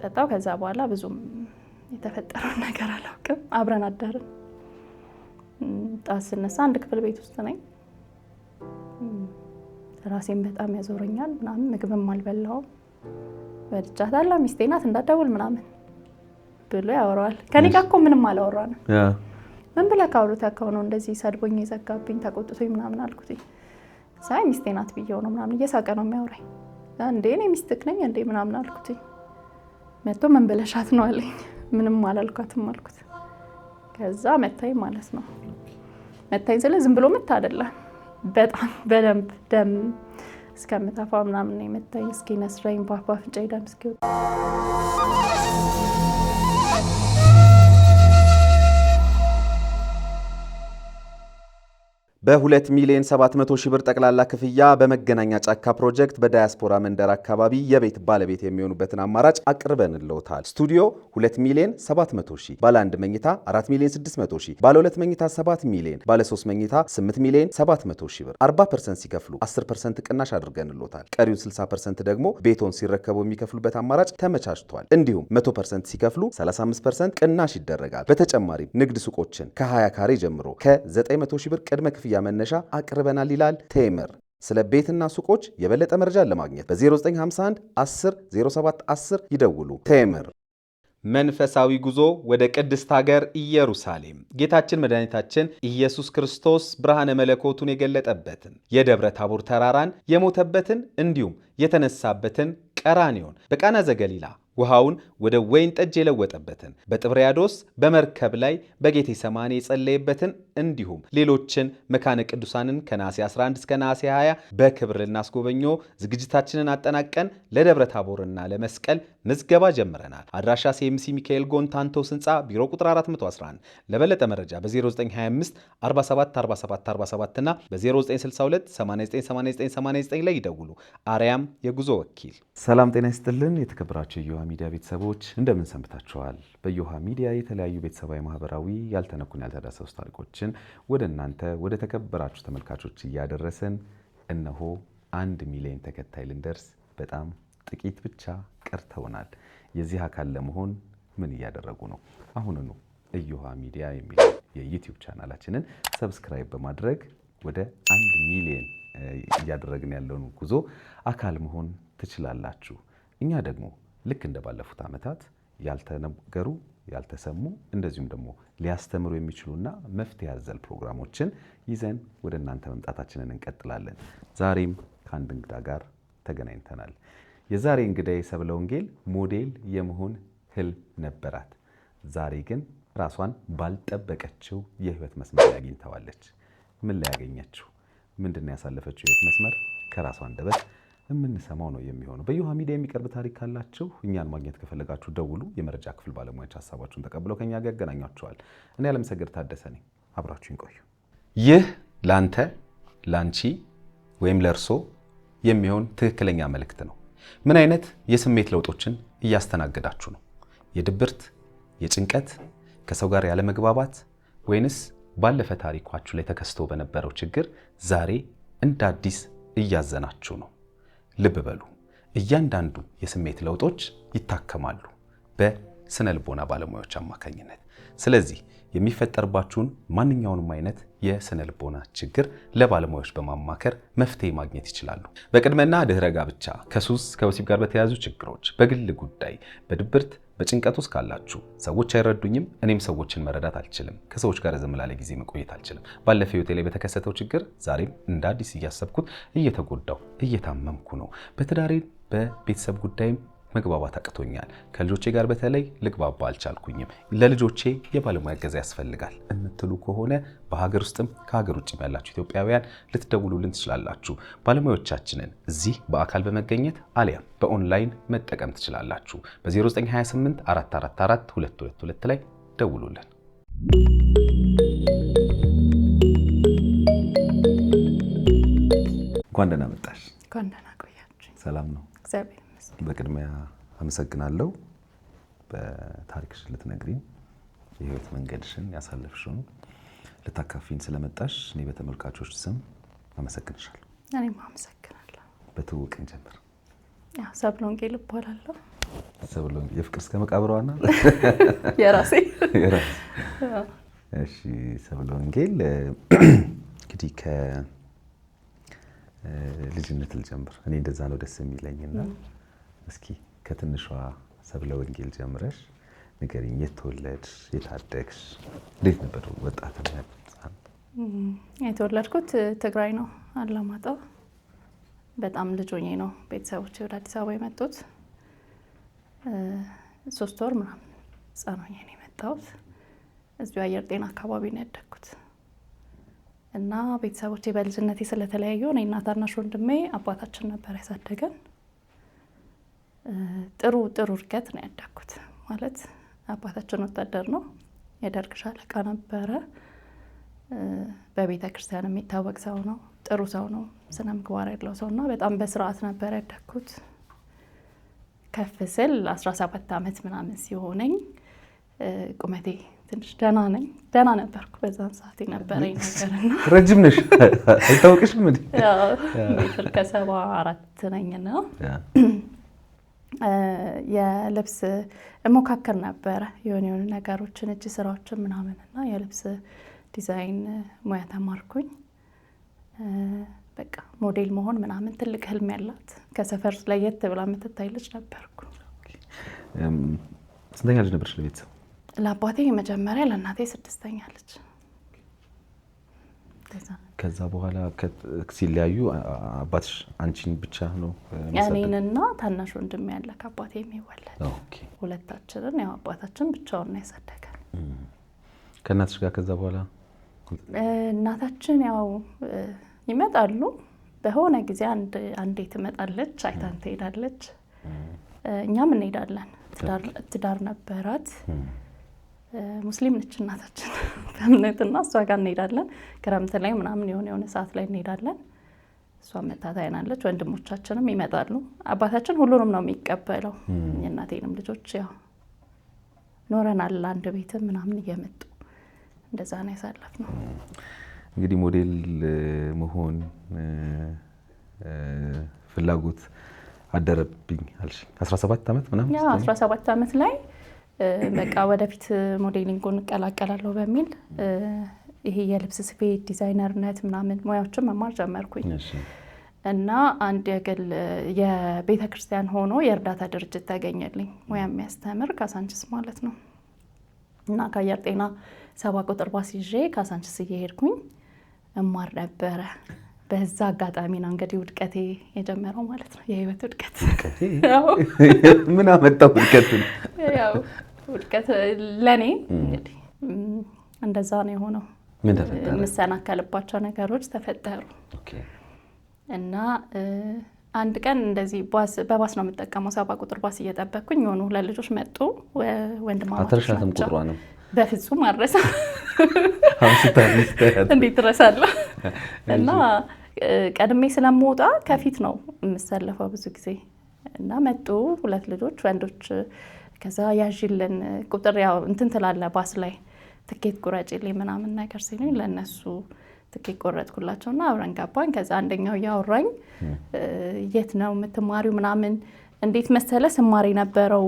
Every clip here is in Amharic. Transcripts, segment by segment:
ጠጣው ከዛ በኋላ ብዙም የተፈጠረው ነገር አላውቅም አብረን አደርን ጣስነሳ አንድ ክፍል ቤት ውስጥ ነኝ ራሴን በጣም ያዞረኛል ምናምን ምግብም አልበላው ወድጃታለሁ ሚስቴ ናት እንዳደውል ምናምን ብሎ ያወራል ከኔ ጋር እኮ ምንም አላወራንም ምን ብለህ ካውሩት ያከው ነው እንደዚህ ሰድቦኝ ይዘጋብኝ ተቆጥቶኝ ምናምን አልኩት ሳይ ሚስቴ ናት ብየው ነው ምናምን እየሳቀ ነው የሚያወራኝ እንዴ እኔ ሚስትክ ነኝ እንዴ ምናምን አልኩት መጥቶ ምን ብለሻት ነው አለኝ ምንም አላልኳትም አልኩት ከዛ መታኝ ማለት ነው መታኝ ስለ ዝም ብሎ መታ አይደለም በጣም በደንብ ደም እስከምታፋ ምናምን ነው መታኝ እስኪ ነስራኝ ባፋፍ ጨይዳም እስኪ በ2 ሚሊዮን 700 ሺህ ብር ጠቅላላ ክፍያ በመገናኛ ጫካ ፕሮጀክት በዳያስፖራ መንደር አካባቢ የቤት ባለቤት የሚሆኑበትን አማራጭ አቅርበንልዎታል። ስቱዲዮ 2 ሚሊዮን 700 ሺህ፣ ባለ 1 መኝታ 4 ሚሊዮን 600 ሺህ፣ ባለ 2 መኝታ 7 ሚሊዮን፣ ባለ 3 መኝታ 8 ሚሊዮን 700 ሺህ ብር 40% ሲከፍሉ 10% ቅናሽ አድርገንልዎታል። ቀሪውን 60% ደግሞ ቤቶን ሲረከቡ የሚከፍሉበት አማራጭ ተመቻችቷል። እንዲሁም 100% ሲከፍሉ 35% ቅናሽ ይደረጋል። በተጨማሪም ንግድ ሱቆችን ከ20 ካሬ ጀምሮ ከ900 ሺህ ብር ቅድመ ክፍያ መነሻ አቅርበናል ይላል ቴምር። ስለ ቤትና ሱቆች የበለጠ መረጃ ለማግኘት በ0951 10 07 10 ይደውሉ። ቴምር። መንፈሳዊ ጉዞ ወደ ቅድስት ሀገር ኢየሩሳሌም ጌታችን መድኃኒታችን ኢየሱስ ክርስቶስ ብርሃነ መለኮቱን የገለጠበትን የደብረ ታቦር ተራራን የሞተበትን እንዲሁም የተነሳበትን ቀራንዮን በቃና ዘገሊላ ውሃውን ወደ ወይን ጠጅ የለወጠበትን በጥብርያዶስ በመርከብ ላይ በጌቴሰማኒ የጸለየበትን እንዲሁም ሌሎችን መካነ ቅዱሳንን ከነሐሴ 11 እስከ ነሐሴ 20 በክብር ልናስጎበኞ ዝግጅታችንን አጠናቀን ለደብረ ታቦርና ለመስቀል ምዝገባ ጀምረናል። አድራሻ ሲኤምሲ ሚካኤል ጎንታንቶስ ህንፃ ቢሮ ቁጥር 411። ለበለጠ መረጃ በ0925 47 47 47 እና በ0962 898989 ላይ ይደውሉ። አርያም የጉዞ ወኪል። ሰላም ጤና ይስጥልን የተከበራችሁ የዮሃ ሚዲያ ቤተሰቦች እንደምን ሰንብታችኋል? በዮሃ ሚዲያ የተለያዩ ቤተሰባዊ፣ ማህበራዊ ያልተነኩን ያልተዳሰሱ ታሪኮችን ወደ እናንተ ወደ ተከበራችሁ ተመልካቾች እያደረስን እነሆ 1 ሚሊዮን ተከታይ ልንደርስ በጣም ጥቂት ብቻ ቀርተውናል። የዚህ አካል ለመሆን ምን እያደረጉ ነው? አሁንኑ እዮሃ ሚዲያ የሚል የዩቲዩብ ቻናላችንን ሰብስክራይብ በማድረግ ወደ 1 ሚሊዮን እያደረግን ያለውን ጉዞ አካል መሆን ትችላላችሁ። እኛ ደግሞ ልክ እንደ ባለፉት ዓመታት ያልተነገሩ ያልተሰሙ እንደዚሁም ደግሞ ሊያስተምሩ የሚችሉና መፍትሄ ያዘል ፕሮግራሞችን ይዘን ወደ እናንተ መምጣታችንን እንቀጥላለን። ዛሬም ከአንድ እንግዳ ጋር ተገናኝተናል። የዛሬ እንግዳዬ ሰብለ ወንጌል ሞዴል የመሆን ህልም ነበራት። ዛሬ ግን ራሷን ባልጠበቀችው የህይወት መስመር ላይ አግኝተዋለች። ምን ላይ ያገኘችው? ምንድነው ያሳለፈችው የህይወት መስመር? ከራሷ አንደበት የምንሰማው ነው የሚሆነው። በዮሃ ሚዲያ የሚቀርብ ታሪክ ካላችሁ እኛን ማግኘት ከፈለጋችሁ ደውሉ። የመረጃ ክፍል ባለሙያዎች ሀሳባችሁን ተቀብለው ከኛ ጋር ያገናኛችኋል። እኔ አለምሰገድ ታደሰ ነኝ። አብራችሁን ቆዩ። ይህ ላንተ፣ ላንቺ ወይም ለርሶ የሚሆን ትክክለኛ መልእክት ነው። ምን አይነት የስሜት ለውጦችን እያስተናገዳችሁ ነው? የድብርት፣ የጭንቀት፣ ከሰው ጋር ያለ መግባባት ወይንስ ባለፈ ታሪኳችሁ ላይ ተከስቶ በነበረው ችግር ዛሬ እንደ አዲስ እያዘናችሁ ነው? ልብ በሉ፣ እያንዳንዱ የስሜት ለውጦች ይታከማሉ በስነ ልቦና ባለሙያዎች አማካኝነት። ስለዚህ የሚፈጠርባችሁን ማንኛውንም አይነት የስነ ልቦና ችግር ለባለሙያዎች በማማከር መፍትሄ ማግኘት ይችላሉ። በቅድመና ድህረ ጋብቻ፣ ከሱስ ከወሲብ ጋር በተያያዙ ችግሮች፣ በግል ጉዳይ፣ በድብርት በጭንቀት ውስጥ ካላችሁ፣ ሰዎች አይረዱኝም፣ እኔም ሰዎችን መረዳት አልችልም፣ ከሰዎች ጋር ዝም ላለ ጊዜ መቆየት አልችልም፣ ባለፈው ህይወቴ ላይ በተከሰተው ችግር ዛሬም እንደ አዲስ እያሰብኩት እየተጎዳው እየታመምኩ ነው፣ በትዳሬ በቤተሰብ ጉዳይም መግባባት አቅቶኛል፣ ከልጆቼ ጋር በተለይ ልግባባ አልቻልኩኝም፣ ለልጆቼ የባለሙያ እገዛ ያስፈልጋል የምትሉ ከሆነ በሀገር ውስጥም ከሀገር ውጭም ያላችሁ ኢትዮጵያውያን ልትደውሉልን ትችላላችሁ። ባለሙያዎቻችንን እዚህ በአካል በመገኘት አሊያም በኦንላይን መጠቀም ትችላላችሁ። በ0928 444 222 ላይ ደውሉልን። እንኳን ደህና መጣሽ። እንኳን ደህና ቆያችሁ። ሰላም ነው? እግዚአብሔር በቅድሚያ አመሰግናለሁ። በታሪክሽን ልትነግሪኝ የህይወት መንገድሽን ያሳለፍሽውን ልታካፊን ስለመጣሽ እኔ በተመልካቾች ስም አመሰግንሻለሁ። እኔም አመሰግናለሁ። በትውውቅ እንጀምር። ሰብለ ወንጌል እባላለሁ። ሰብለ የፍቅር እስከ መቃብሯና የራሴ እሺ ሰብለ ወንጌል እንግዲህ ልጅነት ልጀምር እኔ እንደዛ ነው ደስ የሚለኝና እስኪ ከትንሿ ሰብለ ወንጌል ጀምረሽ ንገሪኝ። የተወለድሽ የታደግሽ እንዴት ነበር ወጣትነት? የተወለድኩት ትግራይ ነው አላማጣ። በጣም ልጅ ሆኜ ነው ቤተሰቦቼ ወደ አዲስ አበባ የመጡት። 3 ወር ምናምን ህፃን ሆኜ ነው የመጣሁት። እዚሁ አየር ጤና አካባቢ ነው ያደግኩት እና ቤተሰቦቼ በልጅነቴ ስለተለያዩ እኔና ታናሽ ወንድሜ አባታችን ነበር ያሳደገን። ጥሩ እድገት ነው ያደግኩት። ማለት አባታችን ወታደር ነው፣ የደርግ ሻለቃ ነበረ። በቤተ ክርስቲያን የሚታወቅ ሰው ነው፣ ጥሩ ሰው ነው፣ ስነ ምግባር ያለው ሰው እና በጣም በስርዓት ነበር ያደግኩት። ከፍ ስል 17 ዓመት ምናምን ሲሆነኝ ቁመቴ ትንሽ ደህና ነበርኩ። በዛን ሰዓት የነበረኝ ነገርና ረጅም ነሽ አይታወቅሽም እንዴ? ሜትር ከ74 ነኝ ነው። የልብስ እሞካከር ነበረ የሆኑ ነገሮችን እጅ ስራዎችን ምናምን እና የልብስ ዲዛይን ሙያ ተማርኩኝ። በቃ ሞዴል መሆን ምናምን ትልቅ ህልም ያላት ከሰፈር ለየት ብላ የምትታይ ልጅ ነበርኩ። ስንተኛ ልጅ ነበርሽ ለቤተሰብ? ለአባቴ የመጀመሪያ፣ ለእናቴ 6ኛ ልጅ። ከዛ በኋላ ሲለያዩ አባትሽ አንቺን ብቻ ነው እኔንና ታናሽ ወንድሜ ያለ ከአባቴ የሚወለድ ሁለታችንን ያው አባታችን ብቻውን ነው ያሳደገን። ከእናትሽ ጋር ከዛ በኋላ እናታችን ያው ይመጣሉ በሆነ ጊዜ አንዴ ትመጣለች፣ አይታን ትሄዳለች። እኛም እንሄዳለን። ትዳር ነበራት፣ ሙስሊም ነች እናታችን በእምነትና እሷ ጋር እንሄዳለን። ክረምት ላይ ምናምን የሆነ ሰዓት ላይ እንሄዳለን። እሷ መታ ታይናለች። ወንድሞቻችንም ይመጣሉ። አባታችን ሁሉንም ነው የሚቀበለው። የእናቴንም ልጆች ያው ኖረናል አንድ ቤትም ምናምን እየመጡ እንደዛ ነው ያሳለፍነው። እንግዲህ ሞዴል መሆን ፍላጎት አደረብኝ አልሽ 17 ዓመት ምናምን? ያ 17 ዓመት ላይ በቃ ወደፊት ሞዴሊንጉን እቀላቀላለሁ በሚል ይሄ የልብስ ስፌት ዲዛይነርነት ምናምን ሙያዎችን መማር ጀመርኩኝ። እና አንድ የቤተ ክርስቲያን ሆኖ የእርዳታ ድርጅት ተገኘልኝ፣ ሙያ የሚያስተምር ካሳንችስ ማለት ነው። እና ከአየር ጤና 7 ቁጥር ባስ ይዤ ካሳንችስ እየሄድኩኝ እማር ነበረ። በዛ አጋጣሚ ነው እንግዲህ ውድቀቴ የጀመረው ማለት ነው። የህይወት ውድቀት። ምን አመጣው ውድቀቱን? ያው ውድቀት ለኔ እንግዲህ እንደዛ ነው የሆነው። ምን ተፈጠረ? የምሰናከልባቸው ነገሮች ተፈጠሩ። እና አንድ ቀን እንደዚህ በባስ ነው የምጠቀመው፣ 7 ቁጥር ባስ እየጠበቅኩኝ የሆኑ 2 ልጆች መጡ። ወንድማማቾች ናቸው። በፍጹም አረሳ እንዴት ረሳለሁ። እና ቀድሜ ስለምወጣ ከፊት ነው የምሰለፈው ብዙ ጊዜ። እና መጡ 2 ልጆች ወንዶች። ከዛ ያዥልን ቁጥር ያው እንትን ትላለ ባስ ላይ ትኬት ቁረጭልኝ ምናምን ነገር ሲሉኝ ለነሱ ትኬት ቆረጥኩላቸውና አብረን ገባን። ከዛ አንደኛው ያወራኝ የት ነው የምትማሪው ምናምን እንዴት መሰለ ስማሪ ነበረው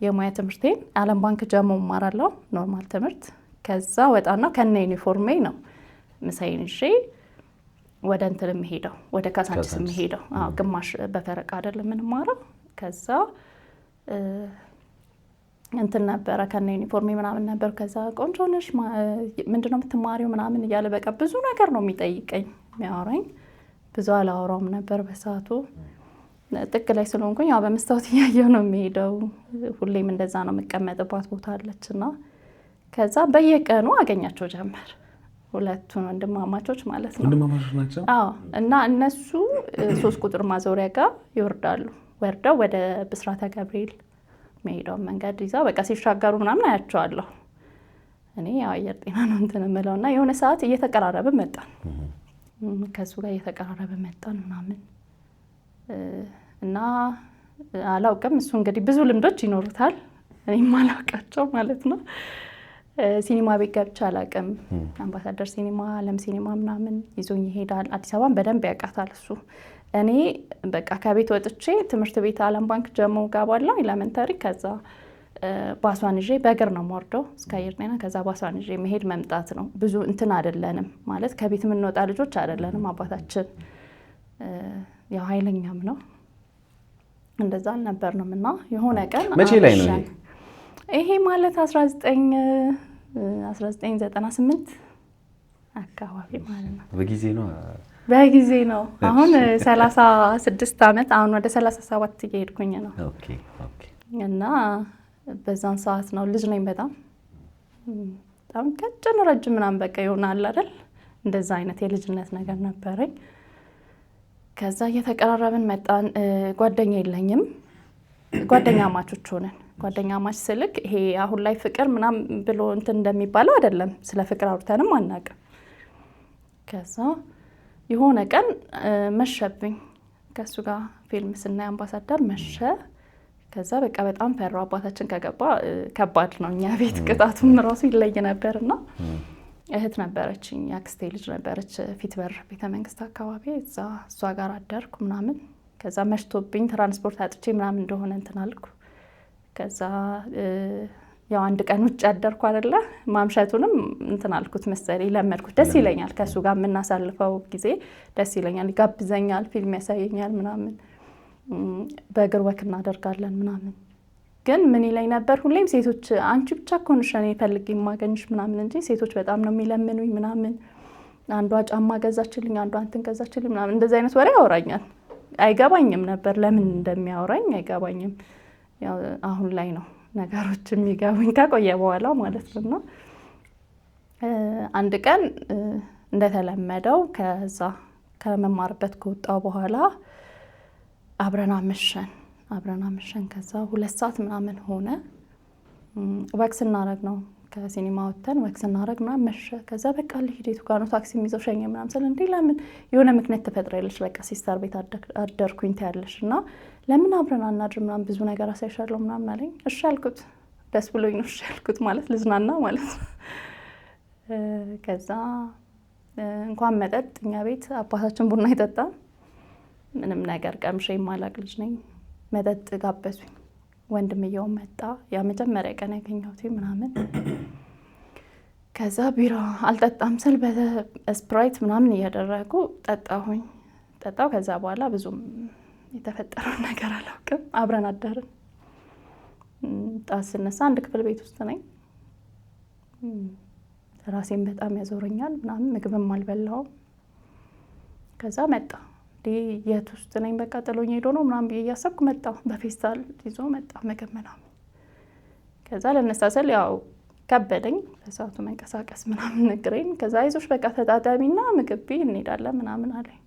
የሙያ ትምህርቴ ዓለም ባንክ ጀሞ ማራለው ኖርማል ትምህርት። ከዛ ወጣና ከነ ዩኒፎርሜ ነው ምሳዬን ይዤ ወደ እንትን የምሄደው ወደ ካሳንችስ የምሄደው። ግማሽ በፈረቃ አይደለም የምንማረው። ከዛ እንትን ነበረ ከነ ዩኒፎርሜ ምናምን ነበር። ከዛ ቆንጆ ነሽ ምንድነው የምትማሪው ምናምን እያለ በቃ ብዙ ነገር ነው የሚጠይቀኝ የሚያወራኝ። ብዙ አላወራውም ነበር በሰዓቱ። ጥቅ ላይ ስለሆንኩኝ ያው በመስታወት እያየሁ ነው የሚሄደው። ሁሌም እንደዛ ነው የምቀመጥባት ቦታ አለችና ከዛ በየቀኑ አገኛቸው ጀመር። 2 ወንድማማቾች ማለት ነው። ወንድማማቾች ናቸው? አዎ። እና እነሱ 3 ቁጥር ማዞሪያ ጋር ይወርዳሉ። ወርደው ወደ ብስራተ ገብርኤል መሄደው መንገድ ይዘው በቃ ሲሻገሩ ምናምን አያቸዋለሁ። እኔ ያው አየር ጤና ነው እንትን የምለውና የሆነ ሰዓት እየተቀራረበ መጣን። ከሱ ጋር እየተቀራረበ መጣን ምናምን እና አላውቅም። እሱ እንግዲህ ብዙ ልምዶች ይኖሩታል፣ እኔም አላውቃቸው ማለት ነው። ሲኒማ ቤት ገብቼ አላውቅም። አምባሳደር ሲኒማ፣ አለም ሲኒማ ምናምን ይዞኝ ይሄዳል። አዲስ አበባን በደንብ ያውቃታል እሱ። እኔ በቃ ከቤት ወጥቼ ትምህርት ቤት ዓለም ባንክ ጀሞ ገባለሁ ኤሌመንተሪ። ከዛ ባሷን ይዤ በእግር ነው የምወርደው እስከ አየር ጤና። ከዛ ባሷን ይዤ መሄድ መምጣት ነው። ብዙ እንትን አይደለንም ማለት ከቤት የምንወጣ ልጆች አይደለንም። አባታችን ያው ኃይለኛም ነው። እንደዛ አልነበርንም እና የሆነ ቀን መቼ ላይ ነው ይሄ ማለት 1998 አካባቢ ማለት ነው። በጊዜ ነው። አሁን 36 ዓመት አሁን ወደ 37 እየሄድኩኝ ነው። እና በዛን ሰዓት ነው ልጅ ነኝ በጣም ቀጭን ረጅም ምናምን በቃ ይሆናል አይደል? እንደዛ አይነት የልጅነት ነገር ነበረኝ። ከዛ እየተቀራረብን መጣን። ጓደኛ የለኝም። ጓደኛ ማቾች ሆነን። ጓደኛ ማች ስልክ ይሄ አሁን ላይ ፍቅር ምናምን ብሎ እንትን እንደሚባለው አይደለም። ስለ ፍቅር አውርተንም አናውቅም። ከዛ የሆነ ቀን መሸብኝ። ከሱ ጋር ፊልም ስናይ አምባሳደር መሸ። ከዛ በቃ በጣም ፈራው። አባታችን ከገባ ከባድ ነው። እኛ ቤት ቅጣቱም ራሱ ይለይ ነበርና እህት ነበረችኝ፣ ያክስቴ ልጅ ነበረች ፊት በር ቤተ መንግስት አካባቢ። እሷ ጋር አደርኩ ምናምን። ከዛ መሽቶብኝ ትራንስፖርት አጥቼ ምናምን እንደሆነ እንትን አልኩ። ከዛ ያው አንድ ቀን ውጭ አደርኩ አይደለ? ማምሸቱንም እንትን አልኩት መሰለኝ፣ ለመድኩት። ደስ ይለኛል፣ ከሱ ጋር የምናሳልፈው ጊዜ ደስ ይለኛል። ይጋብዘኛል፣ ፊልም ያሳየኛል ምናምን፣ በእግር ወክ እናደርጋለን ምናምን። ግን ምን ይለኝ ነበር ሁሌም፣ ሴቶች አንቺ ብቻ እኮ ነሽ እኔ ፈልጌ የማገኝሽ ምናምን እንጂ ሴቶች በጣም ነው የሚለምኑኝ ምናምን። አንዷ ጫማ ገዛችልኝ፣ አንዷ እንትን ገዛችልኝ ምናምን፣ እንደዚህ አይነት ወሬ ያወራኛል። አይገባኝም ነበር ለምን እንደሚያወራኝ አይገባኝም። ያው አሁን ላይ ነው ነገሮች የሚገቡኝ ከቆየ በኋላ ማለት ነው። አንድ ቀን እንደተለመደው ከዛ ከመማርበት ከወጣው በኋላ አብረን አመሸን። ከዛ 2 ሰዓት ምናምን ሆነ። ወክስ እናረግ ነው ከሲኒማ ወጥተን ወክስ እናረግ ምናምን መሸ። ከዛ በቃ ልሂድ የቱ ጋር ነው ታክሲ የሚይዘው ሸኘ ምናምን ስለ እንዴ ለምን የሆነ ምክንያት ትፈጥሪያለሽ፣ በቃ ሲስተር ቤት አደርኩኝ ትያለሽ እና ለምን አብረን አናድር ምናምን ብዙ ነገር አሳይሻለሁ ምናምን አለኝ። እሺ አልኩት። ደስ ብሎኝ ነው እሺ አልኩት ማለት ልዝናና ማለት ነው። ከዛ እንኳን መጠጥ እኛ ቤት አባታችን ቡና አይጠጣም። ምንም ነገር ቀምሼ የማላቅ ልጅ ነኝ። መጠጥ ጋበዙኝ። ወንድምየው መጣ። ያ መጀመሪያ ቀን ያገኘሁት ምናምን። ከዛ ቢራ አልጠጣም ስል በስፕራይት ምናምን እያደረጉ ጠጣው። ከዛ በኋላ ብዙም የተፈጠረው ነገር አላውቅም። አብረን አደርን። ጣት ስነሳ አንድ ክፍል ቤት ውስጥ ነኝ። ራሴን በጣም ያዞረኛል ምናምን፣ ምግብም አልበላውም። ከዛ መጣ። የት ውስጥ ነኝ በቃ ጥሎኝ ሄዶ ነው ምናምን ብዬ እያሰብኩ መጣ። በፌስታል ይዞ መጣ ምግብ ምናምን። ከዛ ለነሳሰል ያው ከበደኝ በሰዓቱ መንቀሳቀስ ምናምን ነግረኝ። ከዛ አይዞሽ በቃ ተጣጣሚና ምግብ ቤት እንሄዳለን ምናምን አለኝ።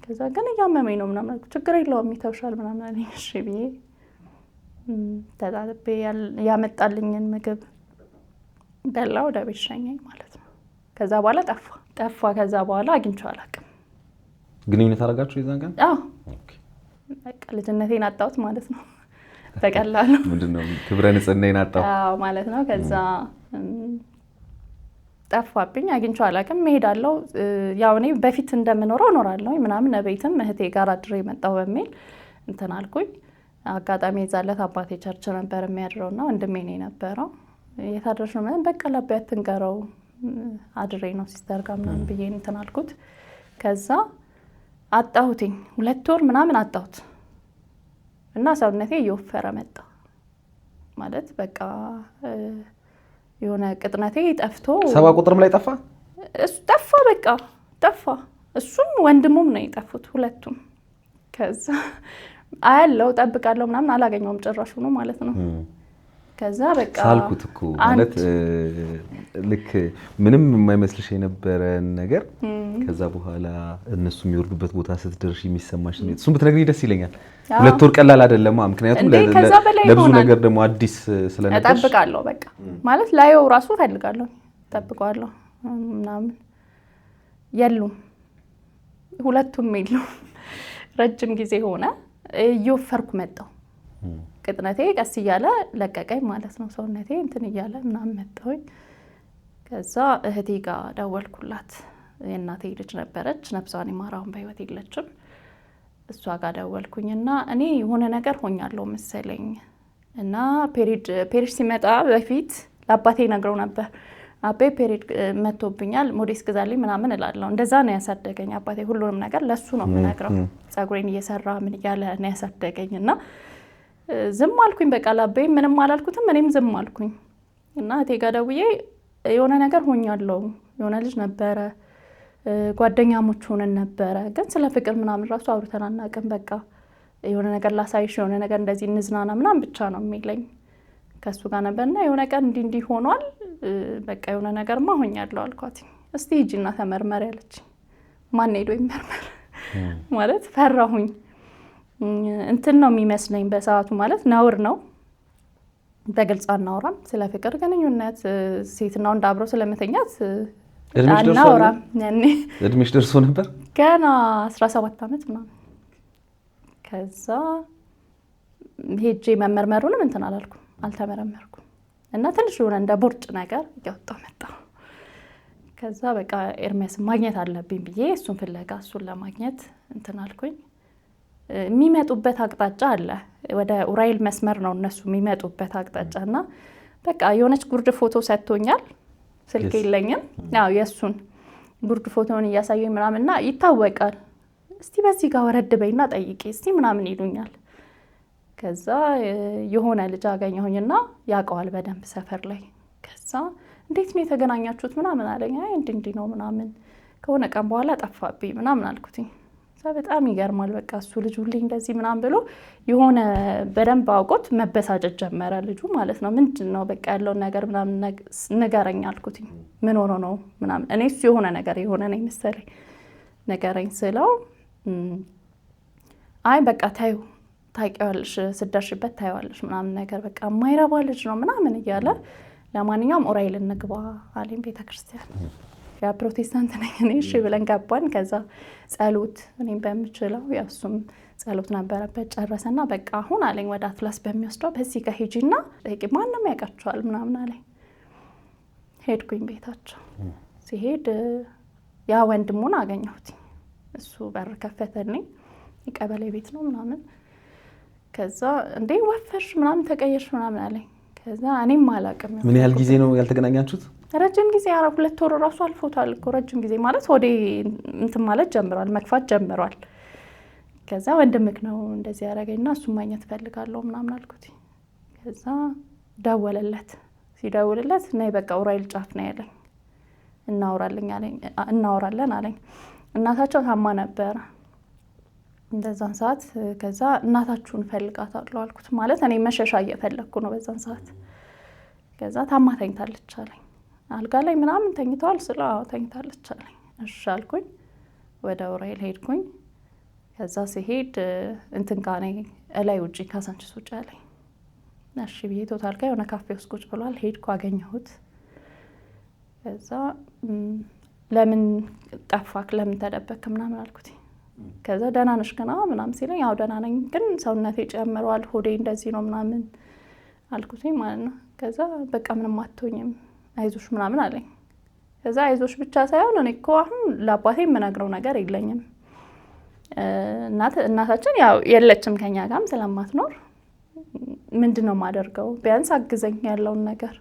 ከዛ ግን እያመመኝ ነው ምናምን፣ ችግር የለውም ይተውሻል ምናምን አለኝ። እሺ ብዬ ተጣጥቤ ያመጣልኝን ምግብ በላ፣ ወደ ቤት ሸኘኝ ማለት ነው። ከዛ በኋላ ጠፋ። ከዛ በኋላ አግኝቼው አላውቅም። ግንኙነት አደረጋችሁ የዛን ቀን? አዎ በቃ ልጅነቴን አጣሁት ማለት ነው በቀላሉ። ምንድነው ክብረ ንጽህናዬን አጣሁ ማለት ነው። ከዛ ጠፋብኝ፣ አግኝቼው አላውቅም። እሄዳለሁ ያው እኔ በፊት እንደምኖረው እኖራለሁ ምናምን። ቤትም እህቴ ጋር አድሬ መጣሁ በሚል እንትን አልኩኝ። አጋጣሚ የዛለት አባቴ ቸርች ነበር የሚያድረውና ወንድሜ ነው የነበረው። የታደረሽ ነው ምናምን፣ በቃ ለአባዬ አትንገረው አድሬ ነው ሲስተር ጋር ምናምን ብዬ እንትን አልኩት። ከዛ አጣሁትኝ 2 ወር ምናምን አጣሁት እና ሰውነቴ እየወፈረ መጣ ማለት በቃ የሆነ ቅጥነቴ ጠፍቶ 7 ቁጥርም ላይ ጠፋ። እሱ ጠፋ፣ በቃ ጠፋ። እሱም ወንድሙም ነው የጠፉት ሁለቱም። ከዛ አያለው ጠብቃለሁ ምናምን አላገኘውም ጭራሽ ነው ማለት ነው። ከዛ በቃ ሳልኩት እኮ ማለት ልክ ምንም የማይመስልሽ የነበረን ነገር ከዛ በኋላ እነሱ የሚወርዱበት ቦታ ስትደርሽ የሚሰማሽ ነው። እሱም ብትነግሪኝ ደስ ይለኛል። 2 ወር ቀላል አይደለም፣ ምክንያቱም ለብዙ ነገር ደግሞ አዲስ ስለነበርሽ እጠብቃለሁ በቃ ማለት ላየው ራሱ እፈልጋለሁ፣ እጠብቀዋለሁ ምናምን። የሉም ሁለቱም የሉም። ረጅም ጊዜ ሆነ። እየወፈርኩ መጣሁ። ቅጥነቴ ቀስ እያለ ለቀቀኝ ማለት ነው። ሰውነቴ እንትን እያለ ምናምን መጣሁኝ። ከዛ እህቴ ጋር ደወልኩላት። የእናቴ ልጅ ነበረች፣ ነፍሷን ይማር፣ አሁን በህይወት የለችም። እሷ ጋር ደወልኩኝና እኔ የሆነ ነገር ሆኛለሁ መሰለኝ እና ፔሪድ ሲመጣ በፊት ለአባቴ ነግረው ነበር። አቤ ፔሪድ መጥቶብኛል ሞዴስ ግዛልኝ ምናምን እላለሁ። እንደዛ ነው ያሳደገኝ አባቴ። ሁሉንም ነገር ለሱ ነው የምነግረው። ፀጉሬን እየሰራ ምን እያለ ነው ያሳደገኝ እና ዝም አልኩኝ። በቃ ለአቤ ምንም አላልኩትም፣ እኔም ዝም አልኩኝ እና እቴ ጋር ደውዬ የሆነ ነገር ሆኛለሁ፣ የሆነ ልጅ ነበረ ጓደኛሞች ሆነን ነበረ፣ ግን ስለ ፍቅር ምናምን ራሱ አውርተን አናውቅም። በቃ የሆነ ነገር ላሳይሽ፣ የሆነ ነገር እንደዚህ እንዝናና ምናምን ብቻ ነው የሚለኝ። ከሱ ጋር ነበርና የሆነ ቀን እንዲህ ሆኗል፣ በቃ የሆነ ነገርማ ሆኛለሁ አልኳት። እስቲ ሂጂና ተመርመሪ አለችኝ። ማን ሄዶ ይመርመር ማለት ፈራሁኝ። እንትን ነው የሚመስለኝ በሰዓቱ፣ ማለት ነውር ነው። በግልጽ አናወራም ስለ ፍቅር ግንኙነት፣ ሴትና ወንድ አብሮ ስለመተኛት አናወራም። እድሜሽ ደርሶ ነበር? ገና 17 ዓመት ምናምን። ከዛ ሄጄ መመርመሩንም እንትን አላልኩም፣ አልተመረመርኩም እና ትንሽ የሆነ እንደ ቦርጭ ነገር እያወጣሁ መጣሁ። ከዛ በቃ ኤርሚያስን ማግኘት አለብኝ ብዬ እሱን ፍለጋ እሱን ለማግኘት እንትን አልኩኝ። የሚመጡበት አቅጣጫ አለ፣ ወደ ኡራኤል መስመር ነው እነሱ የሚመጡበት አቅጣጫ እና በቃ የሆነች ጉርድ ፎቶ ሰጥቶኛል። ስልክ የለኝም። ያው የእሱን ጉርድ ፎቶውን እያሳየኝ ምናምንና ይታወቃል። እስቲ በዚህ ጋር ወረድ በይና ጠይቄ እስቲ ምናምን ይሉኛል። ከዛ የሆነ ልጅ አገኘሁኝና ያውቀዋል በደንብ ሰፈር ላይ። ከዛ እንዴት ነው የተገናኛችሁት ምናምን አለኝ። አይ እንዲህ ነው ምናምን፣ ከሆነ ቀን በኋላ ጠፋብኝ ምናምን አልኩትኝ። ከዛ በጣም ይገርማል፣ በቃ እሱ ልጅ ሁሌ እንደዚህ ምናምን ብሎ የሆነ በደንብ አውቆት መበሳጨት ጀመረ ልጁ ማለት ነው። ምንድን ነው በቃ ያለውን ነገር ምናምን ንገረኝ አልኩትኝ። ምን ሆኖ ነው ምናምን፣ እኔ እሱ የሆነ ነገር የሆነ ነኝ መሰለኝ ንገረኝ ስለው አይ በቃ ታዩ ታውቂዋለሽ፣ ስደርሽበት ታይዋለሽ ምናምን ነገር፣ በቃ የማይረባ ልጅ ነው ምናምን እያለ ለማንኛውም ኡራኤል እንግባ አለኝ። ቤተክርስቲያን ያ ፕሮቴስታንት ነኝ እኔ። እሺ ብለን ገባን። ከዛ ጸሎት እኔም በምችለው ያው እሱም ጸሎት ነበረበት ጨረሰና በቃ አሁን አለኝ ወደ አትላስ በሚወስደው በዚህ ጋር ሂጂና ጠይቂ፣ ማንም ያውቃቸዋል ምናምን አለኝ። ሄድኩኝ ቤታቸው። ሲሄድ ያ ወንድሙን አገኘሁት። እሱ በር ከፈተልኝ። የቀበሌ ቤት ነው ምናምን። ከዛ እንዴ ወፈርሽ ምናምን ተቀየርሽ ምናምን አለኝ። ከዛ እኔም አላውቅም። ምን ያህል ጊዜ ነው ያልተገናኛችሁት? ረጅም ጊዜ፣ 2 ወር ራሱ አልፎታል እኮ። ረጅም ጊዜ ማለት ወዴ እንትን ማለት ጀምሯል፣ መክፋት ጀምሯል። ከዛ ወንድምክ ነው እንደዚህ ያደረገኝና እሱን ማግኘት እፈልጋለሁ ምናምን አልኩት። ከዛ ደወለለት። ሲደውልለት ነይ በቃ ኡራኤል ጫፍ ነው ያለኝ፣ እናወራለን አለኝ። እናታቸው ታማ ነበረ በዛን ሰዓት። ከዛ እናታችሁን ፈልጋታለሁ አልኩት። ማለት እኔ መሸሻ እየፈለግኩ ነው በዛን ሰዓት። ከዛ ታማ ተኝታለች አለኝ። አልጋ ላይ ምናምን ተኝተዋል ስለ ተኝታለች አለኝ። እሺ አልኩኝ። ወደ ኡራኤል ሄድኩኝ። ከዛ ሲሄድ እንትን ጋር ነኝ እላይ ውጪ ካሳንቺስ ውጪ አለኝ። እሺ ብዬ ቶታል ጋር የሆነ ካፌ ውስጥ ቁጭ ብሏል። ሄድኩ፣ አገኘሁት። ከዛ ለምን ጠፋክ፣ ለምን ተደበክ ምናምን አልኩት። ከዛ ደህና ነሽ ገና ምናምን ሲለኝ ያው ደህና ነኝ፣ ግን ሰውነቴ ጨምሯል፣ ሆዴ እንደዚህ ነው ምናምን አልኩት ማለት ነው። ከዛ በቃ ምንም አትሆኝም አይዞሽ ምናምን አለኝ። ከዛ አይዞሽ ብቻ ሳይሆን እኔ እኮ አሁን ለአባቴ የምነግረው ነገር የለኝም። እናታችን ያው የለችም ከኛ ጋርም ስለማትኖር ምንድነው ማደርገው? ቢያንስ አግዘኝ ያለውን ነገር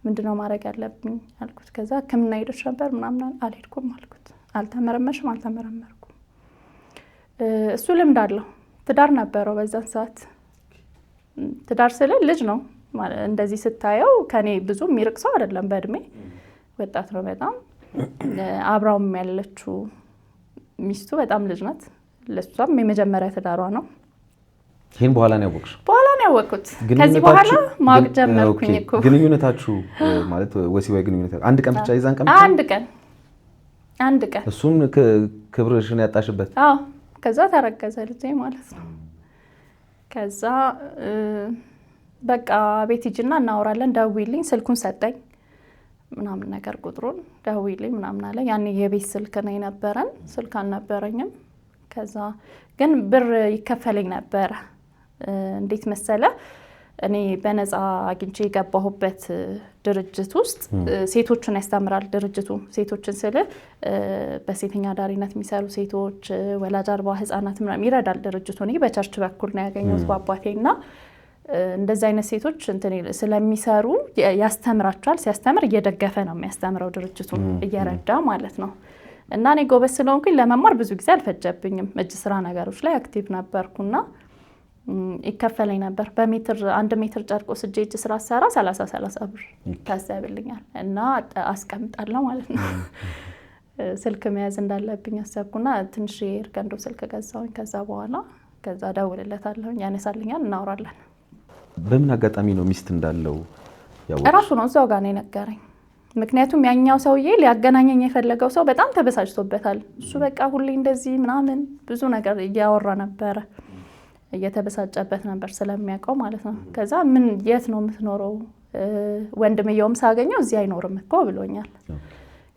ምንድነው ማድረግ ያለብኝ አልኩት። ከዛ ሕክምና ሄደሽ ነበር ምናምን አልሄድኩም አልኩት። አልተመረመርሽም? አልተመረመርኩም። እሱ ልምድ አለው፣ ትዳር ነበረው በዛን ሰዓት። ትዳር ስለ ልጅ ነው እንደዚህ ስታየው ከኔ ብዙ የሚርቅ ሰው አይደለም፣ በእድሜ ወጣት ነው በጣም። አብራውም ያለችው ሚስቱ በጣም ልጅ ናት። ለሷም የመጀመሪያ ትዳሯ ነው። ይሄን በኋላ ነው ያወቅሽ? በኋላ ነው ያወቅኩት። ከዚህ በኋላ ማወቅ ጀመርኩኝ እኮ። ግንኙነታችሁ ማለት ወሲባዊ ግንኙነት አንድ ቀን ብቻ? ይዛን ቀን አንድ ቀን እሱም ክብርሽን ያጣሽበት? አዎ። ከዛ ተረገዘ ልጄ ማለት ነው። ከዛ በቃ ቤት ሂጂና እናወራለን፣ ደውይልኝ፣ ስልኩን ሰጠኝ ምናምን ነገር፣ ቁጥሩን ደውይልኝ ምናምን አለ። ያኔ የቤት ስልክ ነው የነበረን፣ ስልክ አልነበረኝም። ከዛ ግን ብር ይከፈለኝ ነበረ። እንዴት መሰለ እኔ በነፃ አግኝቼ የገባሁበት ድርጅት ውስጥ ሴቶችን ያስተምራል ድርጅቱ። ሴቶችን ስለ በሴተኛ ዳሪነት የሚሰሩ ሴቶች፣ ወላጅ አልባ ህፃናት ምናምን ይረዳል ድርጅቱ። እኔ በቸርች በኩል ነው ያገኘሁት በአባቴና እንደዚህ አይነት ሴቶች እንትን ስለሚሰሩ ያስተምራቸዋል። ሲያስተምር እየደገፈ ነው የሚያስተምረው ድርጅቱን እየረዳ ማለት ነው። እና እኔ ጎበዝ ስለሆንኩኝ ለመማር ብዙ ጊዜ አልፈጀብኝም። እጅ ስራ ነገሮች ላይ አክቲቭ ነበርኩና ይከፈለኝ ነበር። በሜትር 1 ሜትር ጨርቅ ወስጄ እጅ ስራ ሰራ 30 ብር ታሰብልኛል እና አስቀምጣለሁ ማለት ነው። ስልክ መያዝ እንዳለብኝ አሰብኩና ትንሽ የኤርገንዶ ስልክ ገዛሁኝ። ከዛ ደውልለታለሁ፣ ያነሳልኛል፣ እናወራለን። በምን አጋጣሚ ነው ሚስት እንዳለው ያው እራሱ ነው እዛው ጋር ነው የነገረኝ። ምክንያቱም ያኛው ሰውዬ ሊያገናኘኝ የፈለገው ሰው በጣም ተበሳጭቶበታል። እሱ በቃ ሁሌ እንደዚህ ምናምን ብዙ ነገር እያወራ ነበረ፣ እየተበሳጨበት ነበር ስለሚያውቀው ማለት ነው። ከዛ ምን የት ነው የምትኖረው? ወንድምየውም ሳገኘው እዚህ አይኖርም እኮ ብሎኛል።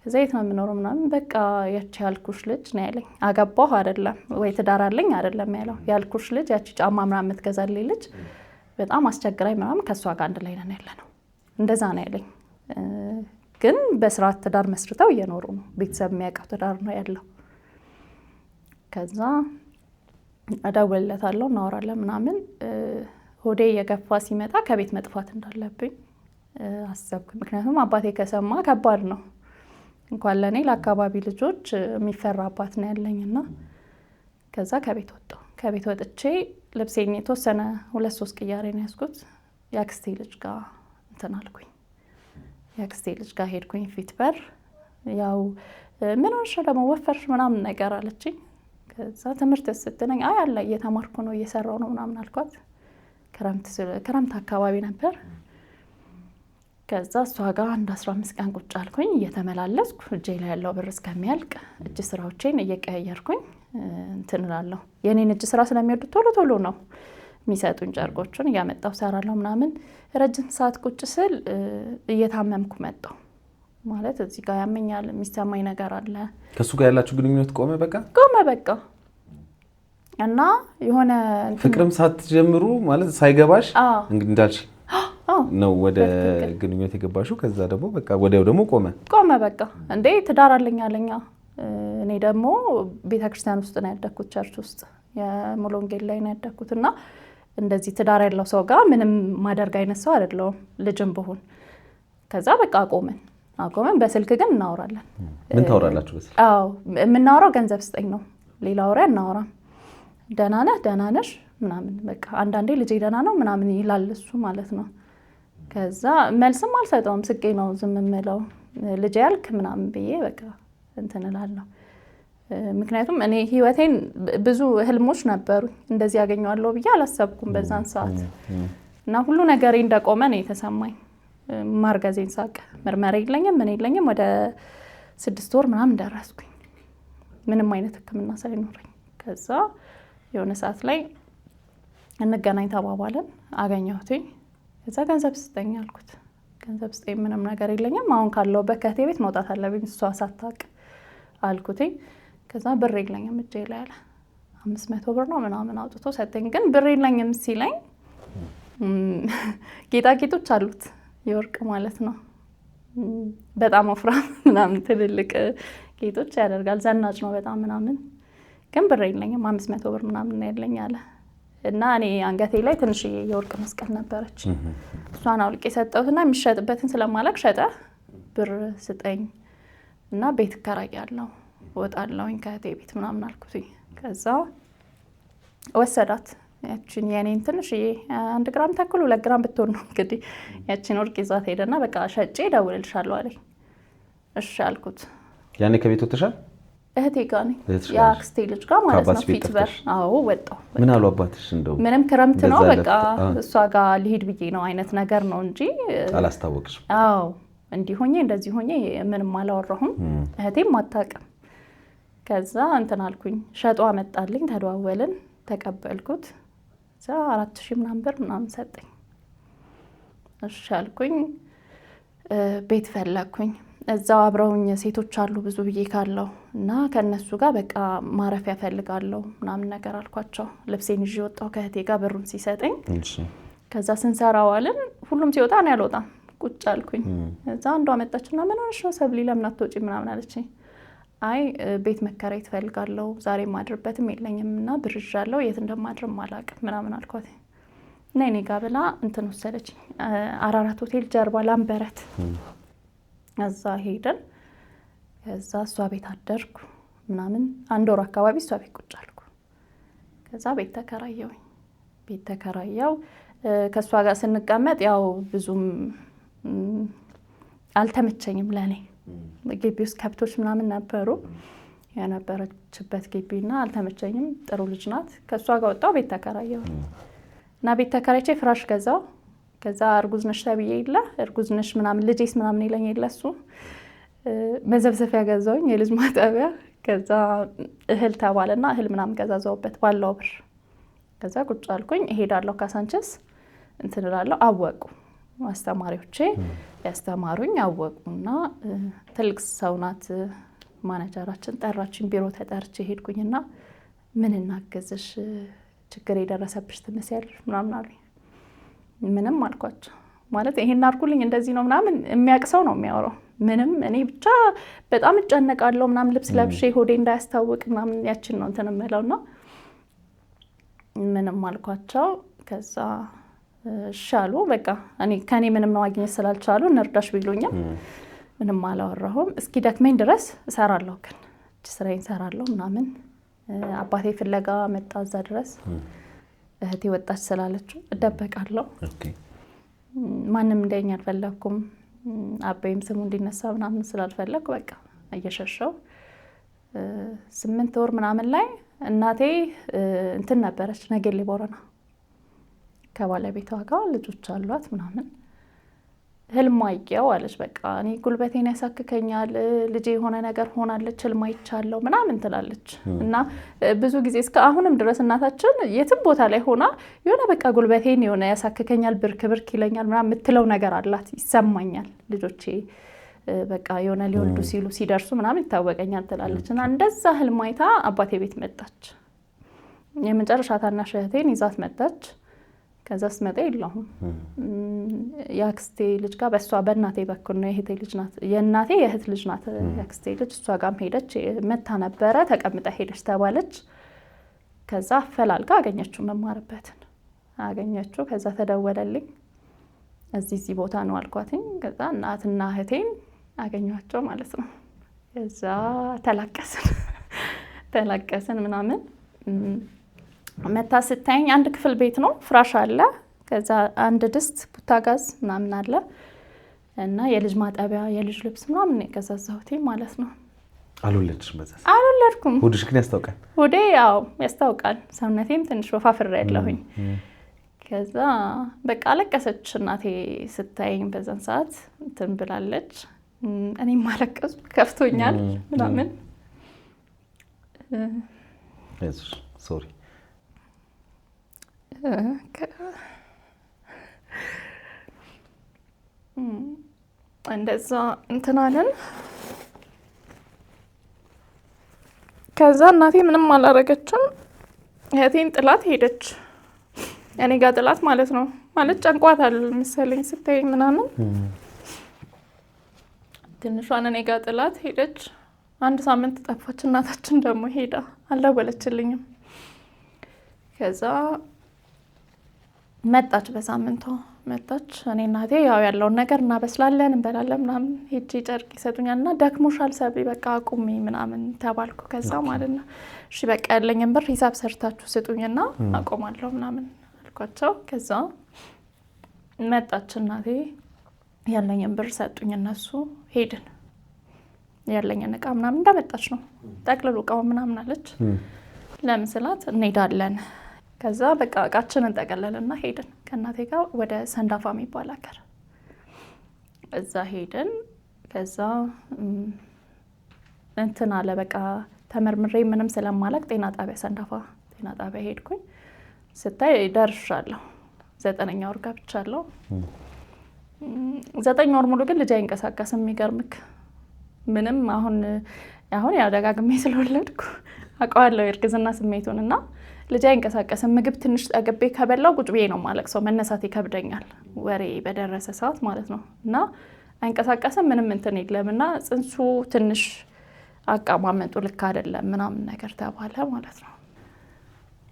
ከዛ የት ነው የምኖረው ምናምን በቃ ያቺ ያልኩሽ ልጅ ነው ያለኝ። አገባሁ አይደለም ወይ ትዳር አለኝ አይደለም ያለው። ያልኩሽ ልጅ ያቺ ጫማ ምናምን የምትገዛልኝ ልጅ በጣም አስቸግራኝ ምናምን ከሷ ጋር አንድ ላይ ነን ያለነው። እንደዛ ነው ያለኝ። ግን በስርዓት ትዳር መስርተው እየኖሩ ነው። ቤተሰብ የሚያውቀው ትዳር ነው ያለው። ከዛ እደውልለታለሁ፣ እናወራለን ምናምን። ሆዴ እየገፋ ሲመጣ ከቤት መጥፋት እንዳለብኝ አሰብኩ። ምክንያቱም አባቴ ከሰማ ከባድ ነው። እንኳን ለእኔ ለአካባቢ ልጆች የሚፈራ አባት ነው ያለኝና ከዛ ከቤት ወጣሁ። ከቤት ወጥቼ ልብሴን የተወሰነ 2-3 ቅያሬ ነው ያዝኩት። የአክስቴ ልጅ ጋር እንትን አልኩኝ። የአክስቴ ልጅ ጋር ሄድኩኝ። ፊት በር ያው ምን ሆንሽ ደግሞ ወፈርሽ ምናምን ነገር አለችኝ። ከዛ ትምህርት ስትለኝ አይ አለ እየተማርኩ ነው እየሰራው ነው ምናምን አልኳት። ክረምት አካባቢ ነበር። ከዛ እሷ ጋር 15 ቀን ቁጭ አልኩኝ እየተመላለስኩ እጄ ላይ ያለው ብር እስከሚያልቅ እጅ ስራዎቼን እየቀያየርኩኝ እንትን እላለሁ። የኔን እጅ ስራ ስለሚወዱ ቶሎ ነው የሚሰጡኝ ጨርቆቹን እያመጣሁ ሰራለሁ ምናምን። ረጅም ሰዓት ቁጭ ስል እየታመምኩ መጣሁ። ማለት እዚህ ጋር ያመኛል፣ የሚሰማኝ ነገር አለ። ከሱ ጋር ያላችሁ ግንኙነት ቆመ በቃ እና የሆነ ፍቅርም ሳትጀምሩ ማለት ሳይገባሽ እንግዲህ እንዳልሽ ነው ወደ ግንኙነት የገባሽው። ከዛ ደግሞ በቃ ወዲያው ደግሞ ቆመ በቃ። እንዴ ትዳር አለኝ አለኛ። እኔ ደግሞ ቤተክርስቲያን ውስጥ ነው ያደኩት፣ ቸርች ውስጥ የሙሉ ወንጌል ላይ ነው ያደኩትና እንደዚህ ትዳር ያለው ሰው ጋር ምንም ማደርግ አይነት ሰው አይደለሁም ልጅም ብሆን። ከዛ በቃ አቆመን። በስልክ ግን እናወራለን። ምን ታወራላችሁ በስልክ? የምናወራው ገንዘብ ስጠኝ ነው፣ ሌላ ወሬ አናወራም። ደህና ነሽ ምናምን በቃ አንዳንዴ ልጄ ደህና ነው ምናምን ይላል እሱ ማለት ነው። ከዛ መልስም አልሰጠውም፣ ስቄ ነው ዝም የምለው። ልጄ ያልክ ምናምን ብዬ በቃ እንትን እላለሁ። ምክንያቱም እኔ ህይወቴን ብዙ ህልሞች ነበሩ፣ እንደዚህ ያገኘዋለሁ ብዬ አላሰብኩም በዛን ሰዓት። እና ሁሉ ነገሬ እንደቆመ ነው የተሰማኝ። ማርገዜን ሳቅ፣ ምርመራ የለኝም ምን የለኝም። ወደ 6 ወር ምናምን ደረስኩኝ ምንም አይነት ህክምና ሳይኖረኝ። ከዛ የሆነ ሰዓት ላይ እንገናኝ ተባባለን፣ አገኘሁትኝ። ከዛ ገንዘብ ስጠኝ አልኩት። ገንዘብ ስጠኝ፣ ምንም ነገር የለኝም፣ አሁን ካለሁበት ከእህቴ ቤት መውጣት አለብኝ እሷ ሳታውቅ አልኩትኝ። ከዛ ብር የለኝም እጄ ላይ አለ። 500 ብር ነው ምናምን አውጥቶ ሰጠኝ። ግን ብር የለኝም ሲለኝ ጌጣጌጦች አሉት የወርቅ ማለት ነው፣ በጣም ወፍራም ምናምን ትልልቅ ጌጦች ያደርጋል፣ ዘናጭ ነው በጣም ምናምን። ግን ብር የለኝም 500 ብር ምናምን ያለኝ አለ። እና እኔ አንገቴ ላይ ትንሽ የወርቅ መስቀል ነበረች፣ እሷን አውልቄ ሰጠሁትና የሚሸጥበትን ስለማላቅ ሸጠ ብር ስጠኝ እና ቤት እከራያለሁ እወጣለሁኝ ከእህቴ ቤት ምናምን አልኩትኝ። ከዛ ወሰዳት ያቺን የኔን ትንሽዬ 1 ግራም ተኩል 2 ግራም ብትሆን ነው እንግዲህ ያቺን ወርቅ ይዛት ሄደና በቃ ሸጬ እደውልልሻለሁ አለኝ። እሺ አልኩት። ያኔ ከቤት ወጥተሻል? እህቴ ጋር ነኝ፣ የአክስቴ ልጅ ጋር ማለት ነው። ፊት በር ወጣሁ። ምን አሉ አባትሽ? እንደው ምንም ክረምት ነው በቃ እሷ ጋር ልሄድ ብዬ ነው አይነት ነገር ነው እንጂ አላስታወቅሽም? እንዲህ ሆኜ እንደዚህ ሆኜ ምንም አላወራሁም። እህቴም አታውቅም። ከዛ እንትን አልኩኝ፣ ሸጦ አመጣልኝ፣ ተደዋወልን፣ ተቀበልኩት። እዛ 4000 ምናምን ብር ምናምን ሰጠኝ። እሺ አልኩኝ። ቤት ፈለኩኝ። እዛው አብረውኝ ሴቶች አሉ ብዙ ብዬ ካለው እና ከነሱ ጋር በቃ ማረፊያ ፈልጋለሁ ምናምን ነገር አልኳቸው። ልብሴን ይዤ ወጣሁ ከእህቴ ጋር ብሩን ሲሰጠኝ። ከዛ ስንሰራ ዋልን። ሁሉም ሲወጣ እኔ አልወጣም፣ ቁጭ አልኩኝ። እዛ አንዷ መጣችና ምን ሆነሽ ነው ሰብሊ ለምን አትወጪም ምናምን አለችኝ። አይ ቤት መከራየት እፈልጋለሁ፣ ዛሬ ማድርበትም የለኝም እና ብር ይዣለሁ፣ የት እንደማድርም አላውቅም ምናምን አልኳት። እና እኔ ጋር ብላ እንትን ወሰደችኝ፣ አራራት ሆቴል ጀርባ ላምበረት። እዛ ሄደን ከዛ እሷ ቤት አደርኩ ምናምን 1 ወር አካባቢ እሷ ቤት ቁጭ አልኩ። ከዛ ቤት ተከራየሁኝ። ቤት ተከራየው ከእሷ ጋር ስንቀመጥ ያው ብዙም አልተመቸኝም ለኔ። ግቢ ውስጥ ከብቶች ምናምን ነበሩ የነበረችበት ግቢና አልተመቸኝም። ጥሩ ልጅ ናት። ከእሷ ጋር ወጣሁ፣ ቤት ተከራየሁ እና ቤት ተከራይቼ ፍራሽ ገዛው። ከዛ እርጉዝ ነሽ ተብዬ የለ እርጉዝ ነሽ ምናምን ልጄስ ምናምን ይለኝ የለ እሱ መዘብዘፊያ ገዛውኝ፣ የልጅ ማጠቢያ። ከዛ እህል ተባለና እህል ምናምን ገዛዛውበት ባለው ብር። ከዛ ቁጭ አልኩኝ። እሄዳለሁ ካሳንችስ እንትን እላለሁ። አወቁ አስተማሪዎቼ ያስተማሩኝ አወቁና ትልቅ ሰው ናት ማኔጀራችን ጠራችን። ቢሮ ተጠርቼ ሄድኩኝና ምን እናገዝሽ ችግር የደረሰብሽ ትመስያለሽ ምናምን አሉኝ። ምንም አልኳቸው። ማለት ይሄን አድርጉልኝ እንደዚህ ነው ምናምን የሚያውቅ ሰው ነው የሚያወራው። ምንም እኔ ብቻ በጣም እጨነቃለሁ ምናምን ልብስ ለብሼ ሆዴ እንዳያስታውቅ ምናምን ያችን ነው እንትን እምለውና ምንም አልኳቸው። ከዛ ሻሉ በቃ እኔ ከኔ ምንም ማግኘት ስላልቻሉ እንርዳሽ ቢሉኝም ምንም አላወራሁም። እስኪ ደክመኝ ድረስ እሰራለሁ፣ ግን ስራዬን እሰራለሁ ምናምን። አባቴ ፍለጋ መጣ እዛ ድረስ። እህቴ ወጣች ስላለችው እደበቃለሁ። ማንም እንደኛ አልፈለኩም። አባይም ስሙ እንዲነሳ ምናምን ስላልፈለኩ በቃ እየሸሸው 8 ወር ምናምን ላይ እናቴ እንትን ነበረች ነገሌ ቦረና ከባለቤቷ ጋር ልጆች አሏት ምናምን። ህልም አየሁ አለች። በቃ እኔ ጉልበቴን ያሳክከኛል፣ ልጄ የሆነ ነገር ሆናለች፣ ህልም አይቻለሁ ምናምን ትላለች። እና ብዙ ጊዜ እስከ አሁንም ድረስ እናታችን የትም ቦታ ላይ ሆና የሆነ በቃ ጉልበቴን የሆነ ያሳክከኛል፣ ብርክ ብርክ ይለኛል ምናምን የምትለው ነገር አላት፣ ይሰማኛል። ልጆቼ በቃ የሆነ ሊወልዱ ሲሉ ሲደርሱ ምናምን ይታወቀኛል ትላለች። እና እንደዛ ህልም አይታ አባቴ ቤት መጣች። የመጨረሻ ታናሽ እህቴን ይዛት መጣች። ከዛ ስትመጣ የለሁም። የአክስቴ ልጅ ጋር በእሷ በእናቴ በኩል ነው፣ የእህቴ ልጅ ናት፣ የእናቴ የእህት ልጅ ናት የአክስቴ ልጅ። እሷ ጋርም ሄደች፣ መታ ነበረ ተቀምጣ ሄደች ተባለች። ከዛ አፈላልጋ አገኘችው፣ መማርበትን አገኘችው። ከዛ ተደወለልኝ፣ እዚህ ቦታ ነው አልኳትኝ። ከዛ እናትና እህቴን አገኘኋቸው ማለት ነው። ከዛ ተላቀስን ምናምን። መታ ስታየኝ አንድ ክፍል ቤት ነው፣ ፍራሽ አለ፣ ከዛ አንድ ድስት ቡታጋዝ ምናምን አለ እና የልጅ ማጠቢያ የልጅ ልብስ ምናምን የገዛዛሁት ማለት ነው። አልወለድሽም? በዛ አልወለድኩም። ሆድሽ ግን ያስታውቃል? ሆዴ ያው ያስታውቃል። ሰውነቴም ትንሽ ወፋፍሬ ያለሁኝ። ከዛ በቃ አለቀሰች እናቴ ስታየኝ። በዛን ሰዓት እንትን ብላለች። እኔም አለቀስኩ፣ ከፍቶኛል ምናምን። ሶሪ እንደዛ እንትን አለን። ከዛ እናቴ ምንም አላረገችም። እህቴን ጥላት ሄደች። እኔ ጋር ጥላት ማለት ነው። ማለት ጨንቋታል መሰለኝ ስታየኝ ምናምን። ትንሿን እኔ ጋር ጥላት ሄደች። 1 ሳምንት ጠፋች። እናታችን ደግሞ ሄዳ አልደወለችልኝም። ከዛ መጣች፣ በሳምንቷ መጣች። እኔ እናቴ ያው ያለውን ነገር እናበስላለን እንበላለን ምናምን። ሄጄ ጨርቅ ይሰጡኛል እና ደክሞሻል ሰብሊ በቃ አቁሚ ምናምን ተባልኩ። ከዛ ማለት ነው እሺ በቃ ያለኝን ብር ሂሳብ ሰርታችሁ ስጡኝና አቆማለሁ ምናምን አልኳቸው። ከዛ መጣች እናቴ፣ ያለኝን ብር ሰጡኝ እነሱ። ሄድን። ያለኝን እቃ ምናምን እንዳመጣች ነው ጠቅልሉ እቃው ምናምን አለች። ለምን ስላት እንሄዳለን። ከዛ በቃ እቃችንን ጠቀለልና ሄድን ከእናቴ ጋር ወደ ሰንዳፋ የሚባል ሀገር። እዛ ሄድን። ከዛ እንትን አለ በቃ ተመርምሬ ምንም ስለማላቅ ጤና ጣቢያ ሰንዳፋ ጤና ጣቢያ ሄድኩኝ። ስታይ ደርሻለሁ። 9ኛ ወር ገብቻለሁ። 9 ወር ሙሉ ግን ልጅ አይንቀሳቀስም። የሚገርምክ ምንም አሁን ያው ደጋግሜ ስለወለድኩ አውቀዋለሁ የእርግዝና ስሜቱን እና ልጅ አይንቀሳቀስም። ምግብ ትንሽ ጠግቤ ከበላው ቁጭ ብዬ ነው ማለቅሰው፣ መነሳት ይከብደኛል ወሬ በደረሰ ሰዓት ማለት ነው። እና አይንቀሳቀስም ምንም እንትን የለም እና ጽንሱ ትንሽ አቀማመጡ ልክ አይደለም ምናምን ነገር ተባለ ማለት ነው።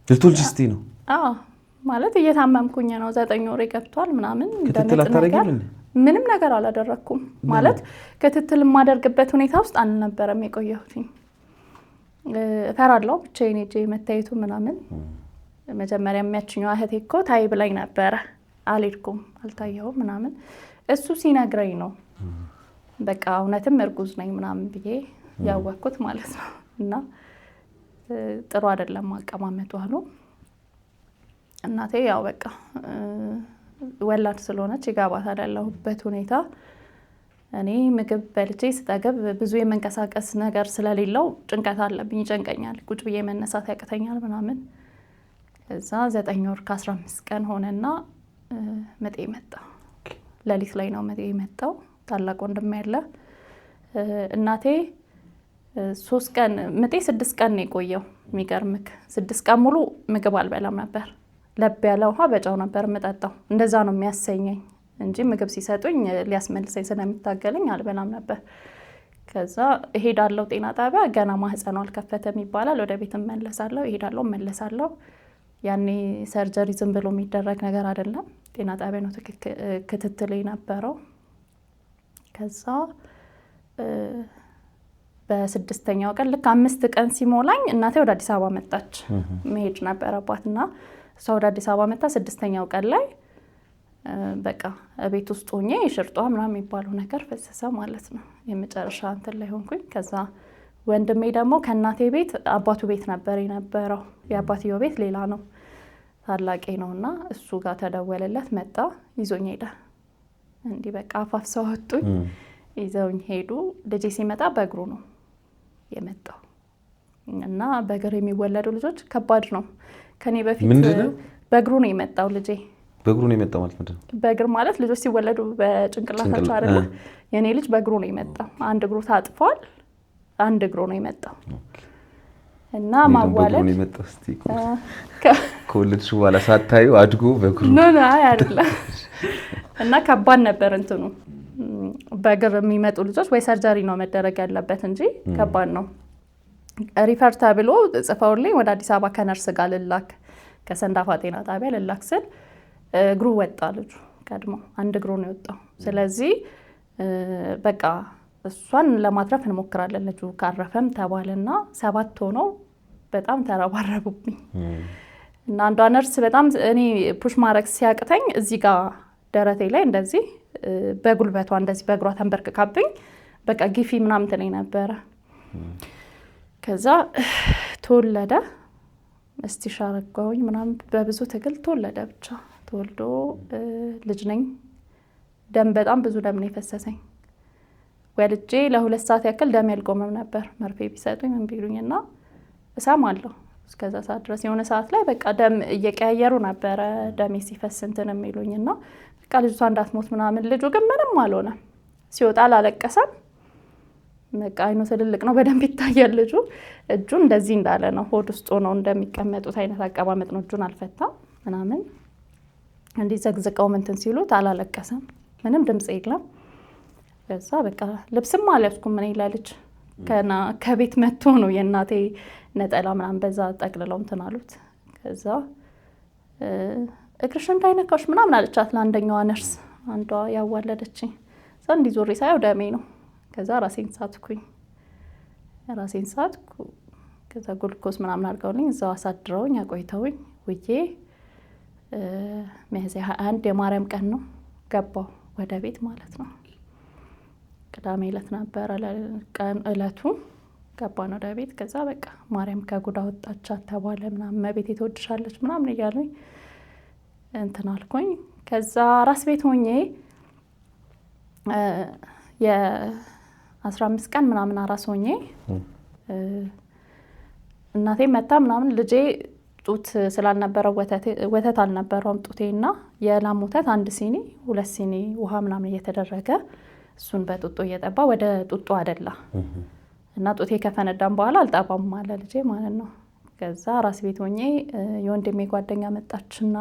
ልትወልጂ ስትይ ነው? አዎ ማለት እየታመምኩኝ ነው። 9 ወሬ ገብቷል ምናምን። ክትትል አታደርጊም? ምንም ነገር አላደረኩም ማለት ክትትል የማደርግበት ሁኔታ ውስጥ አልነበረም የቆየሁትኝ። እፈራለሁ ብቻዬን ሄጄ መታየቱ ምናምን። መጀመሪያ የሚያችኛው እህቴ እኮ ታይ ብላኝ ነበረ፣ አልሄድኩም አልታየሁም ምናምን። እሱ ሲነግረኝ ነው በቃ እውነትም እርጉዝ ነኝ ምናምን ብዬ ያወቅኩት ማለት ነው። እና ጥሩ አይደለም አቀማመጡ አሉ። እናቴ ያው በቃ ወላድ ስለሆነች ይገባታል ያለሁበት ሁኔታ። እኔ ምግብ በልቼ ስጠገብ ብዙ የመንቀሳቀስ ነገር ስለሌለው ጭንቀት አለብኝ፣ ይጨንቀኛል፣ ቁጭ ብዬ መነሳት ያቅተኛል ምናምን። ከዛ 9 ወር ከ15 ቀን ሆነና ምጤ መጣ። ሌሊት ላይ ነው ምጤ የመጣው። ታላቅ ወንድም ያለ እናቴ 3 ቀን ምጤ 6 ቀን ነው የቆየው። የሚገርምክ 6 ቀን ሙሉ ምግብ አልበላም ነበር። ለብ ያለ ውሃ በጨው ነበር የምጠጣው። እንደዛ ነው የሚያሰኘኝ እንጂ ምግብ ሲሰጡኝ ሊያስመልሰኝ ስለሚታገለኝ አልበላም ነበር። ከዛ እሄዳለሁ ጤና ጣቢያ፣ ገና ማህፀኗ አልከፈተም ይባላል። ወደ ቤት እመለሳለሁ፣ እሄዳለሁ፣ እመለሳለሁ። ያኔ ሰርጀሪ ዝም ብሎ የሚደረግ ነገር አይደለም። ጤና ጣቢያ ነው ክትትል የነበረው። ከዛ በ6ኛው ቀን ልክ 5 ቀን ሲሞላኝ እናቴ ወደ አዲስ አበባ መጣች። መሄድ ነበረባትና እሷ ወደ አዲስ አበባ መጣ። 6ኛው ቀን ላይ በቃ ቤት ውስጥ ሆኜ ሽርጧ ምናምን የሚባለው ነገር ፈሰሰ ማለት ነው። የመጨረሻ እንትን ላይ ሆንኩኝ። ከዛ ወንድሜ ደግሞ ከእናቴ ቤት አባቱ ቤት ነበር የነበረው። የአባትየው ቤት ሌላ ነው፣ ታላቄ ነው። እና እሱ ጋር ተደወለለት፣ መጣ፣ ይዞኝ ሄደ። እንዲህ በቃ አፋፍሰው ወጡኝ፣ ይዘውኝ ሄዱ። ልጄ ሲመጣ በእግሩ ነው የመጣው እና በእግር የሚወለዱ ልጆች ከባድ ነው። ከኔ በፊት በእግሩ ነው የመጣው ልጄ። በእግሩ ነው የመጣው ማለት ምንድን ነው? በእግር ማለት ልጆች ሲወለዱ በጭንቅላታቸው አይደለ? የኔ ልጅ በእግሩ ነው የመጣው። አንድ እግሩ ታጥፏል፣ አንድ እግሩ ነው የመጣው። እና ማዋለድ ነው የመጣው። እስቲ ከወለድሽ በኋላ ሳታዩ አድጎ በእግሩ ነው አይደለም። እና ከባድ ነበር እንትኑ። በእግር የሚመጡ ልጆች ወይ ሰርጀሪ ነው መደረግ ያለበት እንጂ ከባድ ነው። ሪፈር ተብሎ ጽፈውልኝ ወደ አዲስ አበባ ከነርስ ጋር ልላክ፣ ከሰንዳፋ ጤና ጣቢያ ልላክ ስል እግሩ ወጣ። ልጁ ቀድሞ አንድ እግሩ ነው የወጣው። ስለዚህ በቃ እሷን ለማትረፍ እንሞክራለን ልጁ ካረፈም ተባለና 7 ሆነው በጣም ተረባረቡብኝ። እና አንዷ ነርስ በጣም እኔ ፑሽ ማድረግ ሲያቅተኝ እዚህ ጋር ደረቴ ላይ እንደዚህ በጉልበቷ እንደዚህ በእግሯ ተንበርክካብኝ በቃ ጊፊ ምናምን ትለኝ ነበረ። ከዛ ተወለደ። እስቲሻራ አረጋሁኝ ምናምን በብዙ ትግል ተወለደ። ብቻ ተወልዶ ልጅ ነኝ። ደም በጣም ብዙ ደም ነው የፈሰሰኝ። ወልጄ ለ2 ሰዓት ያክል ደም ያልቆመም ነበር። መርፌ ቢሰጡኝ ምን ቢሉኝና እሰማለሁ እስከዛ ሰዓት ድረስ። የሆነ ሰዓት ላይ በቃ ደም እየቀያየሩ ነበረ ደሜ ሲፈስ እንትን የሚሉኝና በቃ ልጅቷ እንዳትሞት ምናምን። ልጁ ግን ምንም አልሆነም። ሲወጣ አላለቀሰም። በቃ አይኑ ትልልቅ ነው፣ በደንብ ይታያል ልጁ። እጁ እንደዚህ እንዳለ ነው፣ ሆድ ውስጥ ነው እንደሚቀመጡት አይነት አቀማመጥ ነው። እጁን አልፈታም ምናምን። እንዲህ ዘግዝቀው እንትን ሲሉት አላለቀሰም፣ ምንም ድምጽ የለም። ከዛ በቃ ልብስም አልያዝኩም እኔ ለልጅ ከቤት መጥቶ ነው የእናቴ ነጠላ ምናምን በዛ ጠቅልለው እንትን አሉት። ከዛ እግርሽ እንዳይነካሽ ምናምን አለቻት ለአንደኛዋ ነርስ፣ አንዷ ያዋለደችኝ። እዛ እንዲህ ዞሬ ሳየው ደሜ ነው። ከዛ ራሴን ሳትኩኝ። ከዛ ጉልኮስ ምናምን አድርገውልኝ እዛው አሳድረውኝ አቆይተውኝ ውዬ ሚያዝያ 21 የማርያም ቀን ነው ገባው ወደ ቤት ማለት ነው። ቅዳሜ ዕለት ነበረ እለቱ። ገባን ወደ ቤት። ከዛ በቃ ማርያም ከጉዳ ወጣቻት ተባለ ምናምን፣ መቤቴ ትወድሻለች ምናምን እያሉኝ እንትን አልኩኝ። ከዛ ራስ ቤት ሆኜ የ15 ቀን ምናምን አራስ ሆኜ እናቴ መታ ምናምን ልጄ ጡት ስላልነበረው ወተት አልነበረውም ጡቴና የላም ወተት 1 ሲኒ 2 ሲኒ ውሃ ምናምን እየተደረገ እሱን በጡጦ እየጠባ ወደ ጡጦ አደላ እና ጡቴ ከፈነዳም በኋላ አልጠባም አለ ልጄ ማለት ነው። ከዛ ራስ ቤት ሆኜ የወንድሜ ጓደኛ መጣችና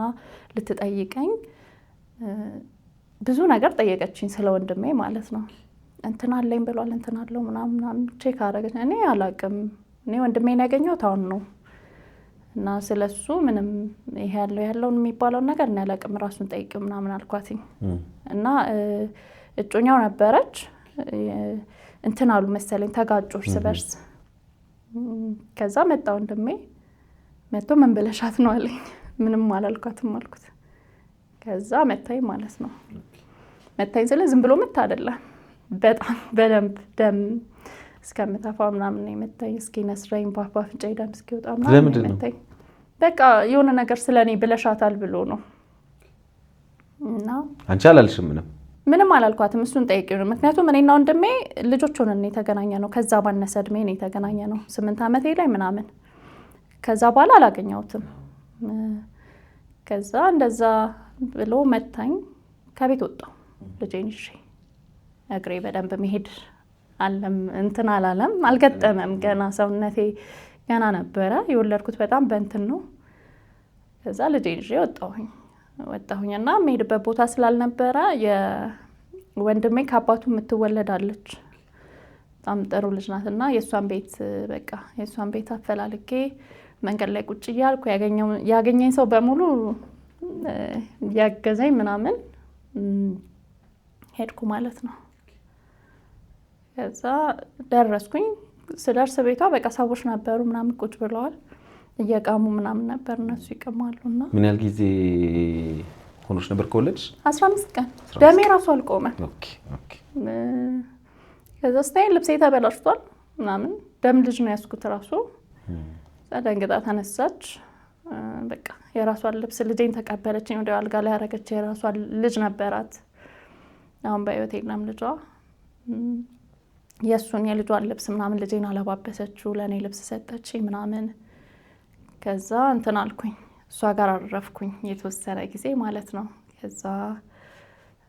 ልትጠይቀኝ ብዙ ነገር ጠየቀችኝ ስለ ወንድሜ ማለት ነው። እንትን አለኝ ብሏል እንትን አለው ምናምን ቼክ አደረገች። እኔ አላቅም እኔ ወንድሜን ያገኘሁት አሁን ነው እና ስለሱ ምንም ይሄ ያለውን የሚባለውን ነገር እኔ አላቅም ራሱን ጠይቂው ምናምን አልኳትኝ። እና እጮኛው ነበረች እንትን አሉ መሰለኝ ተጋጩ እርስ በርስ። ከዛ መጣ ወንድሜ መጥቶ ምን ብለሻት ነው አለኝ። ምንም አላልኳትም አልኩት። ከዛ መታኝ ማለት ነው። መታኝ ስለ ዝም ብሎ መታ አይደለም በጣም በደንብ ደም እስከምተፋ ምናምን ነው መታኝ። እስኪ ነስረኝ ባባ ፍንጫይ ደም እስኪወጣ ምናምን ነው መታኝ። በቃ የሆነ ነገር ስለኔ ብለሻታል ብሎ ነው። እና አንቺ አላልሽም? ምንም አላልኳትም። እሱን ጠይቂው ነው። ምክንያቱም እኔና ወንድሜ ልጆች ሆነን የተገናኘ ነው። ከዛ ባነሰ እድሜ ነው የተገናኘ ነው 8 ዓመቴ ላይ ምናምን። ከዛ በኋላ አላገኘሁትም። ከዛ እንደዛ ብሎ መታኝ። ከቤት ወጣሁ ልጄን ይዤ። እግሬ በደንብ መሄድ አለም እንትን አላለም አልገጠመም። ገና ሰውነቴ ገና ነበረ። የወለድኩት በጣም በእንትን ነው። ከዛ ልጄን ይዤ ወጣሁኝና የምሄድበት ቦታ ስላልነበረ የወንድሜ ከአባቱ የምትወለዳለች በጣም ጥሩ ልጅ ናትና የእሷን ቤት አፈላልጌ መንገድ ላይ ቁጭ እያልኩ ያገኘኝ ሰው በሙሉ ያገዘኝ ምናምን ሄድኩ ማለት ነው። ከዛ ደረስኩኝ። ስደርስ ቤቷ በቃ ሰዎች ነበሩ ምናምን ቁጭ ብለዋል እየቃሙ ምናምን ነበር እነሱ ይቀማሉና። ምን ያህል ጊዜ ሆኖሽ ነበር ከወለድሽ? 15 ቀን ደሜ ራሱ አልቆመ። ኦኬ። ከዛ ስታይ ልብሴ ተበላሽቷል ምናምን ደም ልጅ ነው ያስኩት ራሱ። ደንግጣ ተነሳች። በቃ የራሷን ልብስ ልጄን ተቀበለችኝ። ወደ አልጋ ላይ ያረገች የራሷን ልጅ ነበራት። አሁን በህይወት የለም ልጇ። የእሱን የልጇን ልብስ ምናምን ልጄን አለባበሰችው። ለእኔ ልብስ ሰጠችኝ ምናምን። ከዛ እንትን አልኩኝ እሷ ጋር አረፍኩኝ የተወሰነ ጊዜ ማለት ነው። ከዛ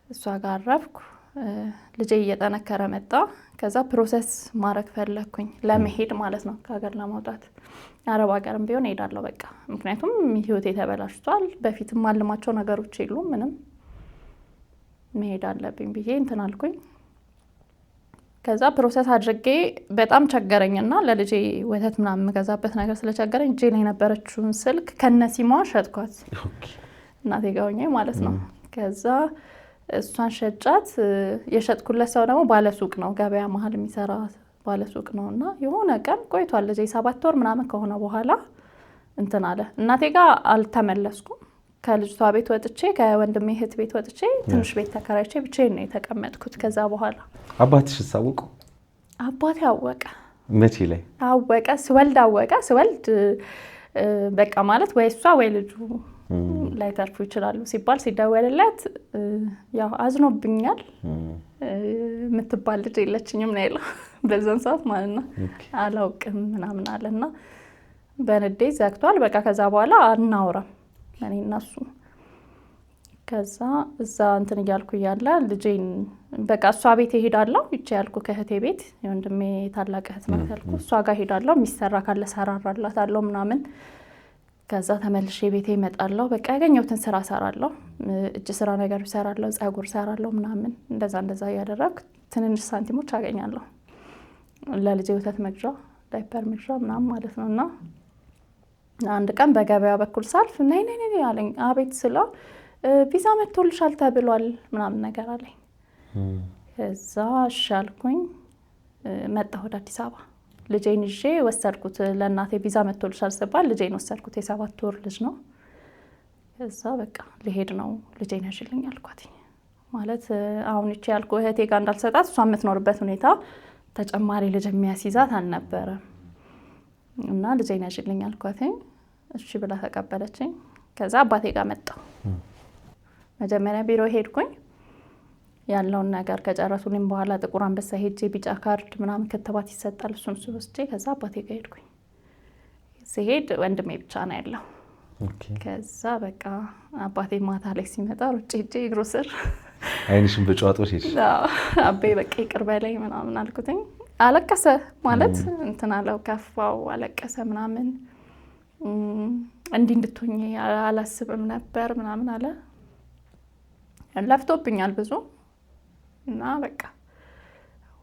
እሷ ጋር አረፍኩ። ልጄ እየጠነከረ መጣ። ከዛ ፕሮሰስ ማድረግ ፈለግኩኝ ለመሄድ ማለት ነው ከሀገር ለማውጣት። አረብ ሀገርም ቢሆን እሄዳለሁ በቃ ምክንያቱም ህይወቴ ተበላሽቷል። በፊትም ማልማቸው ነገሮች የሉም ምንም መሄድ አለብኝ ብዬ እንትን አልኩኝ። ከዛ ፕሮሰስ አድርጌ በጣም ቸገረኝና ለልጄ ወተት ምናምን የምገዛበት ነገር ስለቸገረኝ እጄ ላይ የነበረችውን ስልክ ከነሲሟ ሸጥኳት እናቴ ጋር ሆኜ ማለት ነው። ከዛ እሷን ሸጫት። የሸጥኩለት ሰው ደግሞ ባለሱቅ ነው፣ ገበያ መሀል የሚሰራ ባለሱቅ ነው። እና የሆነ ቀን ቆይቷል ልጄ 7 ወር ምናምን ከሆነ በኋላ እንትን አለ። እናቴ ጋር አልተመለስኩም። ከልጅቷ ቤት ወጥቼ ከወንድሜ እህት ቤት ወጥቼ ትንሽ ቤት ተከራይቼ ብቻዬን ነው የተቀመጥኩት። ከዛ በኋላ አባትሽ ሳውቁ? አባቴ አወቀ። መቼ ላይ አወቀ? ስወልድ አወቀ። ስወልድ በቃ ማለት ወይ እሷ ወይ ልጁ ላይ ተርፉ ይችላሉ ሲባል ሲደወልለት ያው አዝኖብኛል የምትባል ልጅ የለችኝም ነው ያለው በዛን ሰዓት ማለት ነው። አላውቅም ምናምን አለና በንዴት ዘግቷል። በቃ ከዛ በኋላ አናወራም እኔ እና እሱ። ከዛ እዛ እንትን እያልኩ እያለ ልጄን በቃ እሷ ቤት እሄዳለሁ ይቼ ያልኩ ከእህቴ ቤት የወንድሜ ታላቅ እህት ናት ያልኩ እሷ ጋር እሄዳለሁ። የሚሰራ ካለ ሰራራላታለሁ ምናምን። ከዛ ተመልሼ ቤቴ እመጣለሁ። በቃ ያገኘሁትን ስራ እሰራለሁ። እጅ ስራ ነገር እሰራለሁ፣ ፀጉር እሰራለሁ ምናምን። እንደዛ እያደረግኩ ትንንሽ ሳንቲሞች አገኛለሁ ለልጄ ወተት መግዣ፣ ዳይፐር መግዣ ምናምን ማለት ነው። እና አንድ ቀን በገበያ በኩል ሳልፍ ነይ አለኝ። አቤት ስለው ቪዛ መጥቶልሻል ተብሏል ምናምን ነገር አለኝ። ከዛ እሺ አልኩኝ። መጣሁ ወደ አዲስ አበባ። ልጄን ይዤ ወሰድኩት። ለእናቴ ቪዛ መጥቶልሻል ስባል ልጄን ወሰድኩት። የ7 ወር ልጅ ነው። ከዛ በቃ ልሄድ ነው ልጄን ያዥልኝ አልኳት። ማለት አሁን ይቺ ያልኩ እህቴ ጋር እንዳልሰጣት እሷ የምትኖርበት ሁኔታ ተጨማሪ ልጅ የሚያስይዛት አልነበረም። እና ልጄን ያዥልኝ አልኳት። እሺ ብላ ተቀበለችኝ። ከዛ አባቴ ጋር መጣሁ። መጀመሪያ ቢሮ ሄድኩኝ። ያለውን ነገር ከጨረሱልኝ በኋላ ጥቁር አንበሳ ሄጄ ቢጫ ካርድ ምናምን ክትባት ይሰጣል እሱን ወስጄ ከዛ አባቴ ጋር ሄድኩኝ። ሲሄድ ወንድሜ ብቻ ነው ያለው። ከዛ በቃ አባቴ ማታ ላይ ሲመጣ ሩጬ ሄጄ እግሩ ስር አይንሽን በጨዋታሽ ሄድሽ? አቤ በቃ ይቅር በለኝ ምናምን አልኩትኝ። አለቀሰ ማለት እንትን አለው ከፋው፣ አለቀሰ ምናምን። እንዲህ እንድትሆኚ አላስብም ነበር ምናምን አለ። ለፍቶብኛል ብዙ እና በቃ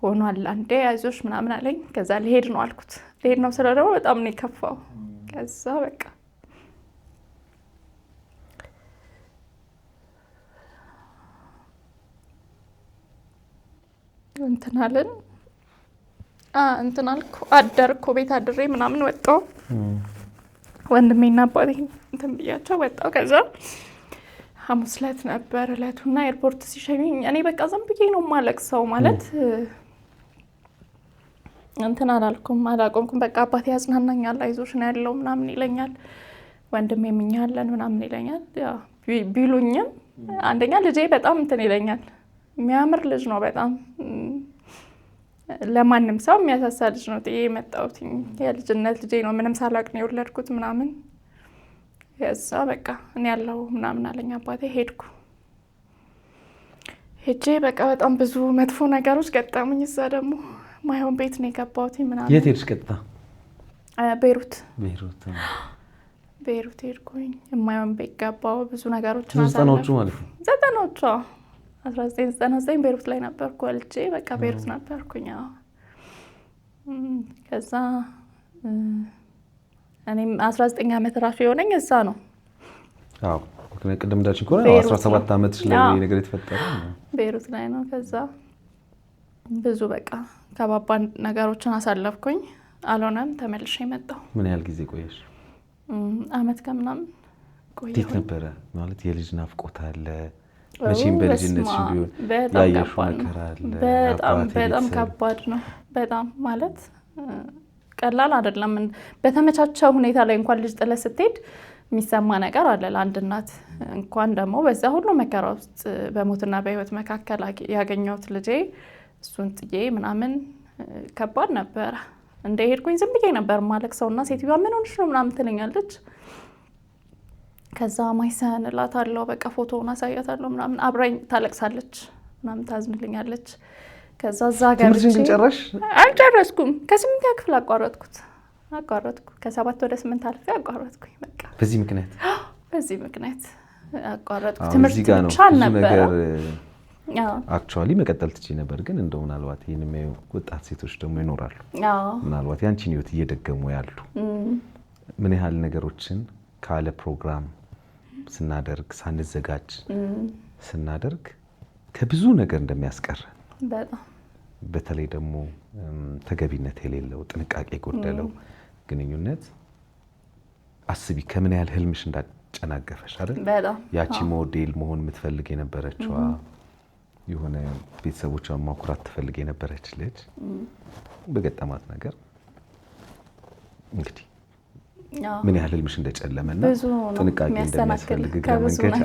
ሆኗል አንዴ አይዞሽ ምናምን አለኝ። ከዛ ልሄድ ነው አልኩት። ልሄድ ነው ስለ ደግሞ በጣም ነው የከፋው። ከዛ በቃ እንትን አለን እንትን አልኩ አደርኩ ቤት አድሬ ምናምን ወጣሁ። ወንድሜና አባቴ እንትን ብያቸው ወጣሁ። ከዛ ሐሙስ ዕለት ነበር ዕለቱና ኤርፖርት ሲሸኙኝ እኔ በቃ ዝም ብዬ ነው የማለቅሰው። ማለት እንትን አላቆምኩም። በቃ አባቴ ያጽናናኛል፣ አይዞሽ ነው ያለው ምናምን ይለኛል። ወንድሜም እኛ አለን ምናምን ይለኛል። ያው ቢሉኝም አንደኛ ልጄ በጣም እንትን ይለኛል። የሚያምር ልጅ ነው በጣም ለማንም ሰው የሚያሳሳ ልጅ ነው። ጥዬ የመጣሁት የልጅነት ልጄ ነው። ምንም ሳላቅ ነው የወለድኩት ምናምን። የዛ በቃ እኔ ያለው ምናምን አለኝ አባቴ። ሄጄ በቃ በጣም ብዙ መጥፎ ነገሮች ገጠሙኝ። እዛ ደግሞ ማይሆን ቤት ነው የገባሁት ምናምን። የት ሄድሽ ቀጥታ? ቤይሩት ሄድኩኝ። የማይሆን ቤት ገባሁ። ብዙ ነገሮች ዘጠናዎቹ ማለት ነው? ዘጠናዎቹ 1999 ቤይሩት ላይ ነበርኩ ወልጄ። በቃ ቤይሩት ነበርኩኝ። ከዛ እኔም 19 ዓመት ራሱ የሆነኝ እዛ ነው። አዎ ቅድም እንዳልሽ እኮ 17 ዓመትሽ ላይ ነገር የተፈጠረ ቤይሩት ላይ ነው። ከዛ ብዙ በቃ ከባባድ ነገሮችን አሳለፍኩኝ። አልሆነም፣ ተመልሼ መጣሁ። ምን ያህል ጊዜ ቆየሽ? አመት ከምናምን ቆየሁ። እንዴት ነበረ? ማለት የልጅ ናፍቆት አለ መቼም በልጅነትሽ ቢሆን ያየሽው ነገር አለ። በጣም ከባድ ነው። በጣም ማለት ቀላል አይደለም። በተመቻቸ ሁኔታ ላይ እንኳን ልጅ ጥለህ ስትሄድ የሚሰማ ነገር አለ ለአንድ እናት። እንኳን ደግሞ በዛ ሁሉ መከራ ውስጥ በሞትና በህይወት መካከል ያገኘሁት ልጄ እሱን ጥዬ ምናምን ከባድ ነበረ። እንደሄድኩኝ ዝም ብዬ ነበር ማለቅሰውና ሴትዮዋ ምን ሆነሽ ነው ምናምን ትለኛለች። ከዛ ማይሰን እላታለሁ። በቃ ፎቶውን አሳያታለሁ ምናምን። አብራኝ ታለቅሳለች ምናምን ታዝንልኛለች። ከዛ እዛ ጋር አልጨረስኩም። ከ8ኛ ክፍል አቋረጥኩት። ከ7 ወደ 8 አልፌ አቋረጥኩኝ። በቃ በዚህ ምክንያት አቋረጥኩት። ትምህርት ብቻ ነበር። አክቹአሊ መቀጠል ትችይ ነበር፣ ግን እንደው ምናልባት ይሄን የሚያዩ ወጣት ሴቶች ደግሞ ይኖራሉ። ምናልባት ያንቺን ህይወት እየደገሙ ያሉ ምን ያህል ነገሮችን ካለ ፕሮግራም ስናደርግ ሳንዘጋጅ ስናደርግ ከብዙ ነገር እንደሚያስቀር በተለይ ደግሞ ተገቢነት የሌለው ጥንቃቄ የጎደለው ግንኙነት አስቢ ከምን ያህል ህልምሽ እንዳጨናገፈሽ አይደል? ያቺ ሞዴል መሆን የምትፈልግ የነበረችዋ የሆነ ቤተሰቦቿን ማኩራት ትፈልግ የነበረች ልጅ በገጠማት ነገር እንግዲህ ምን ያህል ህልምሽ እንደጨለመና ጥንቃቄ እንደሚያስፈልግ መንገድ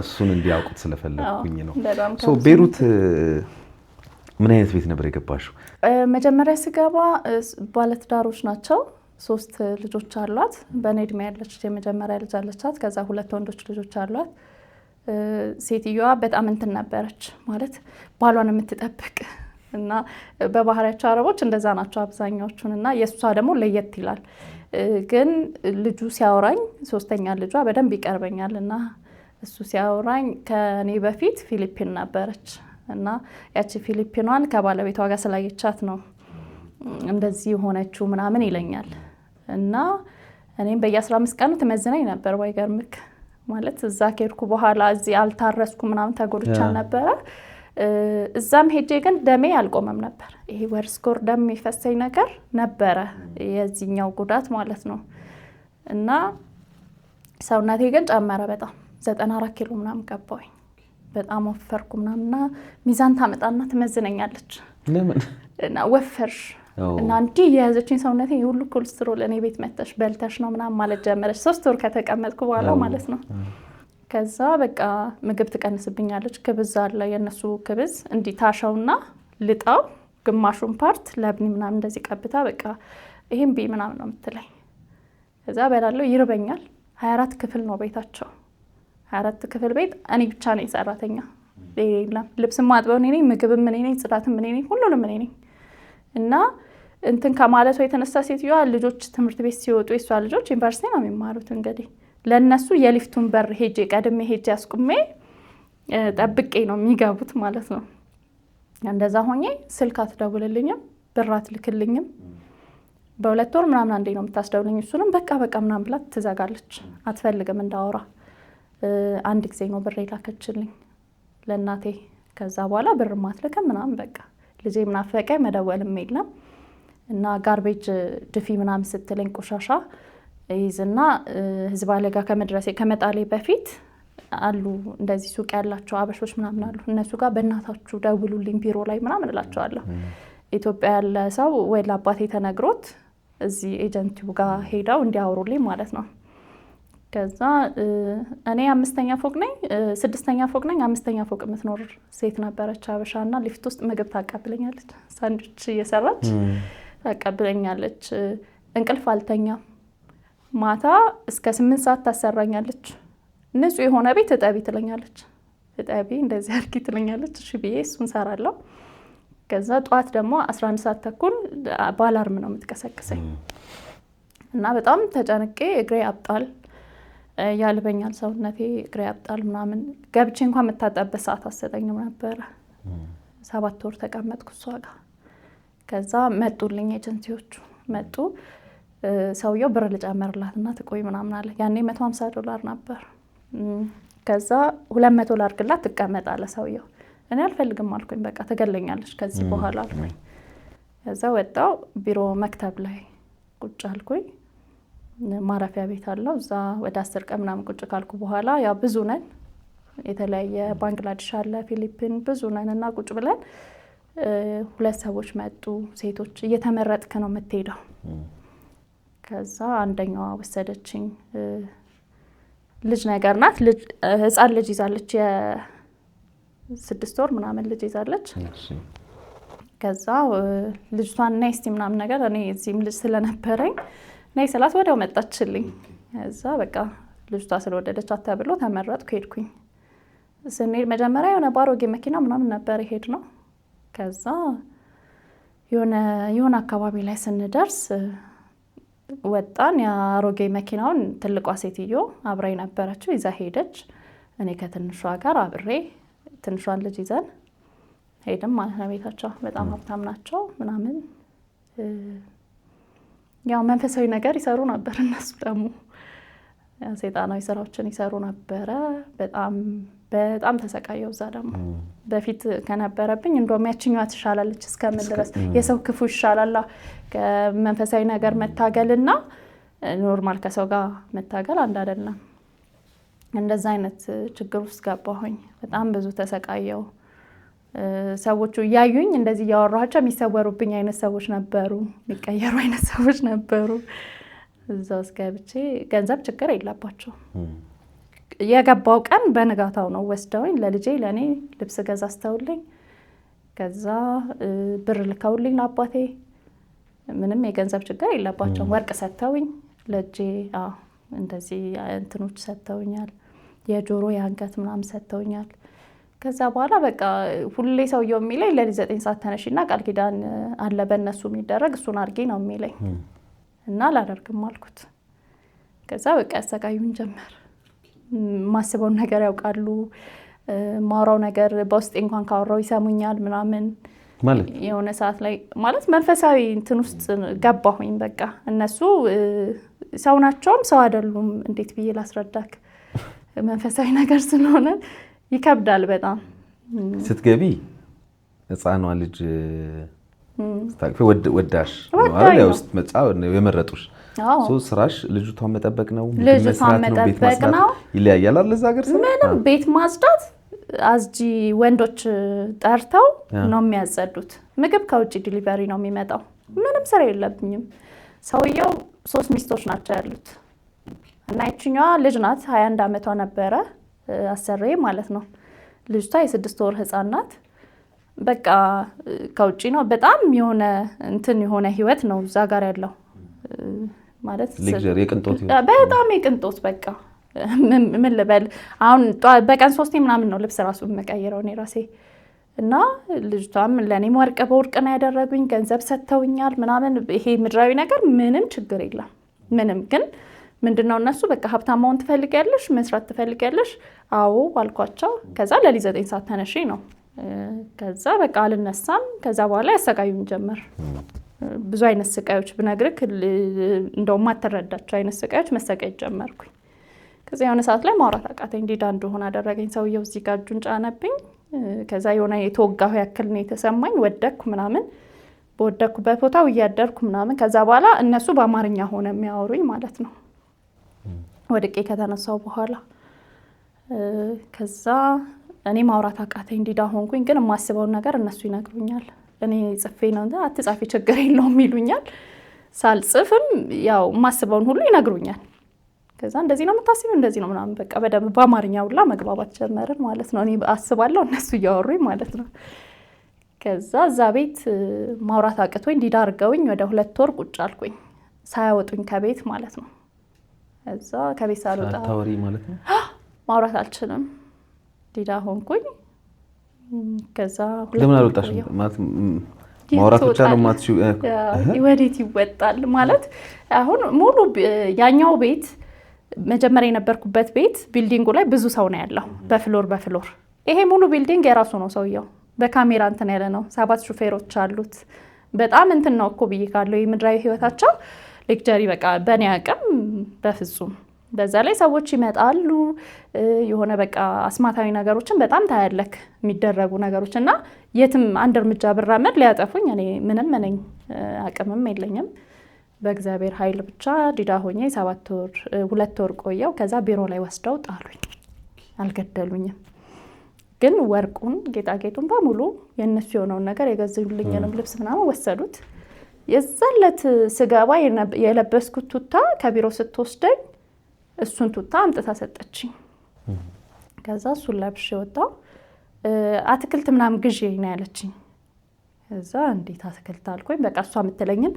እሱን እንዲያውቁት ስለፈለኩኝ ነው። ቤይሩት ምን አይነት ቤት ነበር የገባሽው? መጀመሪያ ስገባ ባለትዳሮች ናቸው። 3 ልጆች አሏት። በእኔ እድሜ ያለች የመጀመሪያ ልጅ አለቻት። ከዛ 2 ወንዶች ልጆች አሏት። ሴትዮዋ በጣም እንትን ነበረች ማለት ባሏን የምትጠብቅ እና በባህሪያቸው አረቦች እንደዛ ናቸው አብዛኛዎቹን። እና የእሷ ደግሞ ለየት ይላል። ግን ልጁ ሲያወራኝ 3ኛ ልጇ በደንብ ይቀርበኛል እና እሱ ሲያወራኝ ከኔ በፊት ፊሊፒን ነበረች እና ያቺ ፊሊፒኗን ከባለቤቷ ጋር ስላየቻት ነው እንደዚህ ሆነችው ምናምን ይለኛል። እና እኔም በየ15 ቀኑ ትመዝነኝ ነበር። ባይገርምክ ማለት እዛ ከሄድኩ በኋላ እዚህ አልታረስኩ ምናምን ተጎድቻ ነበረ። እዛም ሄጄ ግን ደሜ አልቆመም ነበር። ይሄ ወርስኮር ደም የሚፈሰኝ ነገር ነበረ የዚህኛው ጉዳት ማለት ነው። እና ሰውነቴ ግን ጨመረ በጣም 94 ኪሎ ምናምን ገባሁኝ። በጣም ወፈርኩ ምናምንና ሚዛን ታመጣና ትመዝነኛለች። ለምን እና ወፈርሽ እና እንዲህ የያዘችኝ ሰውነቴ ሁሉ ኮሌስትሮል እኔ ቤት መተሽ በልተሽ ነው ምናምን ማለት ጀመረች። 3 ወር ከተቀመጥኩ በኋላ ማለት ነው። ከዛ በቃ ምግብ ትቀንስብኛለች። ክብዝ አለ የነሱ ክብዝ እንዲህ ታሻውና ልጣው ግማሹን ፓርት ለብኒ ምናምን እንደዚህ ቀብታ በቃ ይሄን ቢ ምናምን ነው የምትለኝ። ከዛ በላለው ይርበኛል። 24 ክፍል ነው ቤታቸው። 24 ክፍል ቤት እኔ ብቻ ነኝ ሰራተኛ። ልብስ ማጥበው እኔ ነኝ፣ ምግብም እኔ ነኝ፣ ጽዳትም እኔ ነኝ፣ ሁሉንም እኔ ነኝ። እና እንትን ከማለቷ የተነሳ ሴትዮዋ ልጆች ትምህርት ቤት ሲወጡ የሷ ልጆች ዩኒቨርሲቲ ነው የሚማሩት እንግዲህ ለነሱ የሊፍቱን በር ሄጄ ቀድሜ ሄጄ አስቁሜ ጠብቄ ነው የሚገቡት ማለት ነው። እንደዛ ሆኜ ስልክ አትደውልልኝም፣ ብር አትልክልኝም። በሁለት ወር ምናምን አንዴ ነው የምታስደውልኝ። እሱንም በቃ ምናምን ብላ ትዘጋለች፣ አትፈልግም እንዳወራ። አንድ ጊዜ ነው ብር የላከችልኝ ለእናቴ። ከዛ በኋላ ብር ማትልክም ምናምን በቃ ልጄ ምናፈቀኝ መደወልም የለም። እና ጋርቤጅ ድፊ ምናምን ስትለኝ ቆሻሻ ይዝና ህዝብ አለጋ ከመጣሌ በፊት አሉ እንደዚህ ሱቅ ያላቸው አበሾች ምናምን አሉ። እነሱ ጋር በእናታችሁ ደውሉልኝ ቢሮ ላይ ምናምን እላቸዋለሁ። ኢትዮጵያ ያለ ሰው ወይ ለአባቴ ተነግሮት እዚህ ኤጀንቲው ጋር ሄደው እንዲያወሩልኝ ማለት ነው። ከዛ እኔ 5ኛ ፎቅ ነኝ፣ 6ኛ ፎቅ ነኝ። 5ኛ ፎቅ የምትኖር ሴት ነበረች አበሻና ሊፍት ውስጥ ምግብ ታቀብለኛለች። ሳንድዊች እየሰራች ታቀብለኛለች። እንቅልፍ አልተኛም። ማታ እስከ 8 ሰዓት ታሰራኛለች። ንጹህ የሆነ ቤት እጠቢ ትለኛለች። እጠቢ እንደዚህ አድርጊ ትለኛለች። እሺ ብዬ እሱን ሰራለሁ። ከዛ ጠዋት ደግሞ 11 ሰዓት ተኩል ባላርም ነው የምትቀሰቅሰኝ እና በጣም ተጨንቄ እግሬ ያብጣል፣ ያልበኛል ሰውነቴ፣ እግሬ ያብጣል ምናምን። ገብቼ እንኳን የምታጠበት ሰዓት አሰጠኝም ነበረ። 7 ወር ተቀመጥኩ እሷ ጋር። ከዛ መጡልኝ ኤጀንሲዎቹ መጡ። ሰውየው ብር ልጨምርላትና ትቆይ ምናምን አለ። ያኔ $150 ነበር። ከዛ $200 አድርግላት ትቀመጣለ ሰውየው። እኔ አልፈልግም አልኩኝ። በቃ ትገለኛለች ከዚህ በኋላ አልኩኝ። ከዛ ወጣው ቢሮ መክተብ ላይ ቁጭ አልኩኝ። ማረፊያ ቤት አለው እዛ ወደ 10 ቀን ምናምን ቁጭ ካልኩ በኋላ ያው ብዙ ነን፣ የተለያየ ባንግላዴሽ አለ፣ ፊሊፒን ብዙ ነን እና ቁጭ ብለን 2 ሰዎች መጡ ሴቶች። እየተመረጥክ ነው የምትሄደው። ከዛ አንደኛዋ ወሰደችኝ። ልጅ ነገር ናት፣ ህፃን ልጅ ይዛለች፣ የ6 ወር ምናምን ልጅ ይዛለች። ከዛ ልጅቷን ነይ እስቲ ምናምን ነገር እኔ እዚህም ልጅ ስለነበረኝ ነይ ስላት ወዲያው መጣችልኝ። ከዛ በቃ ልጅቷ ስለወደደቻት ተብሎ ተመረጥኩ፣ ሄድኩኝ። ስንሄድ መጀመሪያ የሆነ ባሮጌ መኪና ምናምን ነበር ሄድ ነው። ከዛ የሆነ አካባቢ ላይ ስንደርስ ወጣን። የአሮጌ መኪናውን ትልቋ ሴትዮ አብራኝ ነበረችው ይዛ ሄደች። እኔ ከትንሿ ጋር አብሬ ትንሿን ልጅ ይዘን ሄድም ማለት ነው ቤታቸው። በጣም ሀብታም ናቸው ምናምን። ያው መንፈሳዊ ነገር ይሰሩ ነበር እነሱ ደግሞ ሰይጣናዊ ስራዎችን ይሰሩ ነበረ። በጣም ተሰቃየው እዛ ደግሞ በፊት ከነበረብኝ እንደውም ያችኛዋ ትሻላለች እስከምን ድረስ የሰው ክፉ ይሻላል ከመንፈሳዊ ነገር መታገልና ኖርማል ከሰው ጋር መታገል አንድ አይደለም። እንደዛ አይነት ችግር ውስጥ ገባሁኝ። በጣም ብዙ ተሰቃየው። ሰዎቹ ያዩኝ እንደዚህ ያወራኋቸው የሚሰወሩብኝ አይነት ሰዎች ነበሩ፣ የሚቀየሩ አይነት ሰዎች ነበሩ። እዛው ገብቼ ገንዘብ ችግር የለባቸው። የገባው ቀን በንጋታው ነው ወስደውኝ ለልጄ ለኔ ልብስ ገዛዝተውልኝ ከዛ ብር ልከውልኝ ለአባቴ። ምንም የገንዘብ ችግር የለባቸው። ወርቅ ሰጥተውኝ ለጄ እንደዚህ እንትኖች ሰጥተውኛል። የጆሮ የአንገት ምናምን ሰጥተውኛል። ከዛ በኋላ በቃ ሁሌ ሰውየው የሚለኝ ለሊት 9 ሰዓት ተነሽና ቃል ኪዳን አለ በእነሱ የሚደረግ እሱን አድርጌ ነው የሚለኝ እና አላደርግም አልኩት። ከዛ በቃ ያሰቃዩኝ ጀመር። ማስበውን ነገር ያውቃሉ። ማውራው ነገር በውስጤ እንኳን ካወራው ይሰሙኛል ምናምን ማለት የሆነ ሰዓት ላይ ማለት መንፈሳዊ እንትን ውስጥ ገባሁኝ። በቃ እነሱ ሰው ናቸውም ሰው አይደሉም። እንዴት ብዬ ላስረዳክ? መንፈሳዊ ነገር ስለሆነ ይከብዳል በጣም። ስትገቢ ህፃኗ ልጅ ስታቅፊ ወዳሽ ማለት ያው ስትመጣ የመረጡሽ ስራሽ ልጅቷን መጠበቅ ነው፣ ልጅቷን መጠበቅ ነው። ይለያያል አይደል? እዛ ሀገር ምንም ቤት ማጽዳት አዝጂ ወንዶች ጠርተው ነው የሚያጸዱት። ምግብ ከውጭ ዲሊቨሪ ነው የሚመጣው። ምንም ስራ የለብኝም። ሰውየው 3 ሚስቶች ናቸው ያሉት እና ይችኛዋ ልጅ ናት። 21 ዓመቷ ነበረ አሰሬ ማለት ነው። ልጅቷ የ6 ወር ህፃን ናት። በቃ ከውጭ ነው። በጣም የሆነ ህይወት ነው እዛ ጋር ያለው ማለት ሌክቸር የቅንጦት በጣም የቅንጦት በቃ ምን ልበል። አሁን በቀን 3 ምናምን ነው ልብስ ራሱ የምቀይረው እኔ ራሴ እና ልጅቷም ለእኔም ወርቅ በወርቅ ነው ያደረጉኝ፣ ገንዘብ ሰጥተውኛል ምናምን። ይሄ ምድራዊ ነገር ምንም ችግር የለም ምንም። ግን ምንድነው እነሱ በቃ ሀብታም መሆን ትፈልጊያለሽ፣ መስራት ትፈልጊያለሽ? አዎ አልኳቸው። ከዛ ለሊት 9 ሰዓት ተነሺ ነው። ከዛ በቃ አልነሳም። ከዛ በኋላ ያሰቃዩኝ ጀመር። ብዙ አይነት ስቃዮች ብነግርክ እንደውም ማትረዳቸው አይነት ስቃዮች መሰቃየት ጀመርኩኝ። ከዛ የሆነ ሰዓት ላይ ማውራት አቃተኝ። ዲዳ እንደሆነ አደረገኝ። ሰውየው እዚህ ጋር እጁን ጫነብኝ። ከዛ የሆነ የተወጋሁ ያክል ነው የተሰማኝ። ወደኩ ምናምን። በወደኩበት ቦታው እያደርኩ ምናምን። ከዛ በኋላ እነሱ በአማርኛ ሆነ የሚያወሩኝ ማለት ነው ወድቄ ከተነሳው በኋላ። ከዛ እኔ ማውራት አቃተኝ፣ ዲዳ ሆንኩኝ። ግን የማስበውን ነገር እነሱ ይነግሩኛል። እኔ ጽፌ ነው እንደ አትጻፊ ችግር የለውም ይሉኛል። ሳልጽፍም ያው የማስበውን ሁሉ ይነግሩኛል። ከዛ እንደዚህ ነው የምታስቢው እንደዚህ ነው ምናምን በቃ በደንብ በአማርኛ ሁላ መግባባት ጀመርን ማለት ነው። እኔ አስባለሁ እነሱ እያወሩኝ ማለት ነው። ከዛ እዛ ቤት ማውራት አቅቶኝ ዲዳ አድርገውኝ ወደ 2 ወር ቁጭ አልኩኝ፣ ሳያወጡኝ ከቤት ማለት ነው። እዛ ከቤት ሳልወጣ ታወሪ ማለት ነው። ማውራት አልችልም፣ ዲዳ ሆንኩኝ። ከዛ ለምን አልወጣሽም? ማለት ማውራት ብቻ ነው ማትሽው? ወዴት ይወጣል ማለት አሁን ሙሉ ያኛው ቤት መጀመሪያ የነበርኩበት ቤት ቢልዲንጉ ላይ ብዙ ሰው ነው ያለው፣ በፍሎር በፍሎር። ይሄ ሙሉ ቢልዲንግ የራሱ ነው ሰውየው፣ በካሜራ እንትን ያለ ነው። 7 ሹፌሮች አሉት። በጣም እንትን ነው እኮ ብዬ ካለው የምድራዊ ህይወታቸው ሌክቸሪ በቃ በእኔ አቅም በፍጹም። በዛ ላይ ሰዎች ይመጣሉ፣ የሆነ በቃ አስማታዊ ነገሮችን በጣም ታያለክ የሚደረጉ ነገሮች። እና የትም አንድ እርምጃ ብራመድ ሊያጠፉኝ፣ እኔ ምንም ነኝ አቅምም የለኝም። በእግዚአብሔር ኃይል ብቻ ዲዳ ሆኜ 2 ወር ቆየው። ከዛ ቢሮ ላይ ወስደው ጣሉኝ። አልገደሉኝም፣ ግን ወርቁን ጌጣጌጡን በሙሉ የእነሱ የሆነውን ነገር የገዙልኝንም ልብስ ምናምን ወሰዱት። የዛለት ስገባ የለበስኩት ቱታ ከቢሮ ስትወስደኝ እሱን ቱታ አምጥታ ሰጠችኝ። ከዛ እሱን ለብሼ ወጣሁ። አትክልት ምናምን ግዢ ነው ያለችኝ። ከዛ እንዴት አትክልት አልኩኝ። በቃ እሷ የምትለኝን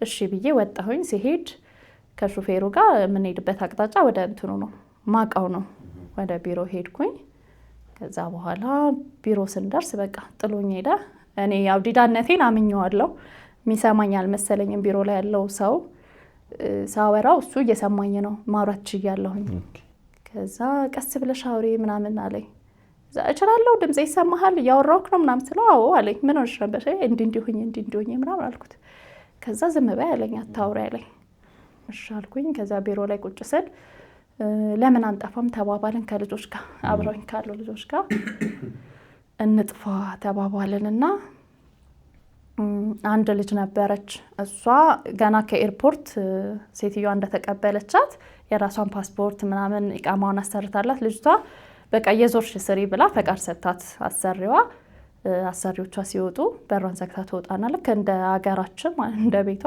እሺ ብዬ ወጣሁኝ። ሲሄድ ከሹፌሩ ጋር የምንሄድበት አቅጣጫ ወደ እንትኑ ነው ማቃው ነው። ወደ ቢሮ ሄድኩኝ። ከዛ በኋላ ቢሮ ስንደርስ በቃ ጥሎኝ ሄደ። እኔ ያው ዲዳነቴን አምኜዋለሁ። የሚሰማኝ አልመሰለኝም። ቢሮ ላይ ያለው ሰው ሳወራው እሱ እየሰማኝ ነው፣ ማውራት ችያለሁኝ። ከዛ ቀስ ብለሽ አውሪ ምናምን አለኝ። ከዛ እችላለሁ፣ ድምጼ ይሰማሃል፣ እያወራሁህ ነው ምናምን ስለው አዎ አለኝ። ምን ሆነሽ ነበር? እንዲህ ምናምን አልኩት። ከዛ ዝም በይ አለኝ፣ አታውሪ አለኝ። እሺ አልኩኝ። ከዛ ቢሮ ላይ ቁጭ ስል ለምን አንጠፋም ተባባልን፣ ከልጆች ጋር አብረውኝ ካሉ ልጆች ጋር እንጥፋ ተባባልንና አንድ ልጅ ነበረች። እሷ ገና ከኤርፖርት ሴትዮዋ እንደተቀበለቻት የራሷን ፓስፖርት ምናምን ኢቃማውን አሰርታላት ልጅቷ በቃ የዞርሽ ስሪ ብላ ፈቃድ ሰጥታት አሰሪዋ። አሰሪዎቿ ሲወጡ በሯን ዘግታ ትወጣና ልክ እንደ ሀገራችን እንደ ቤቷ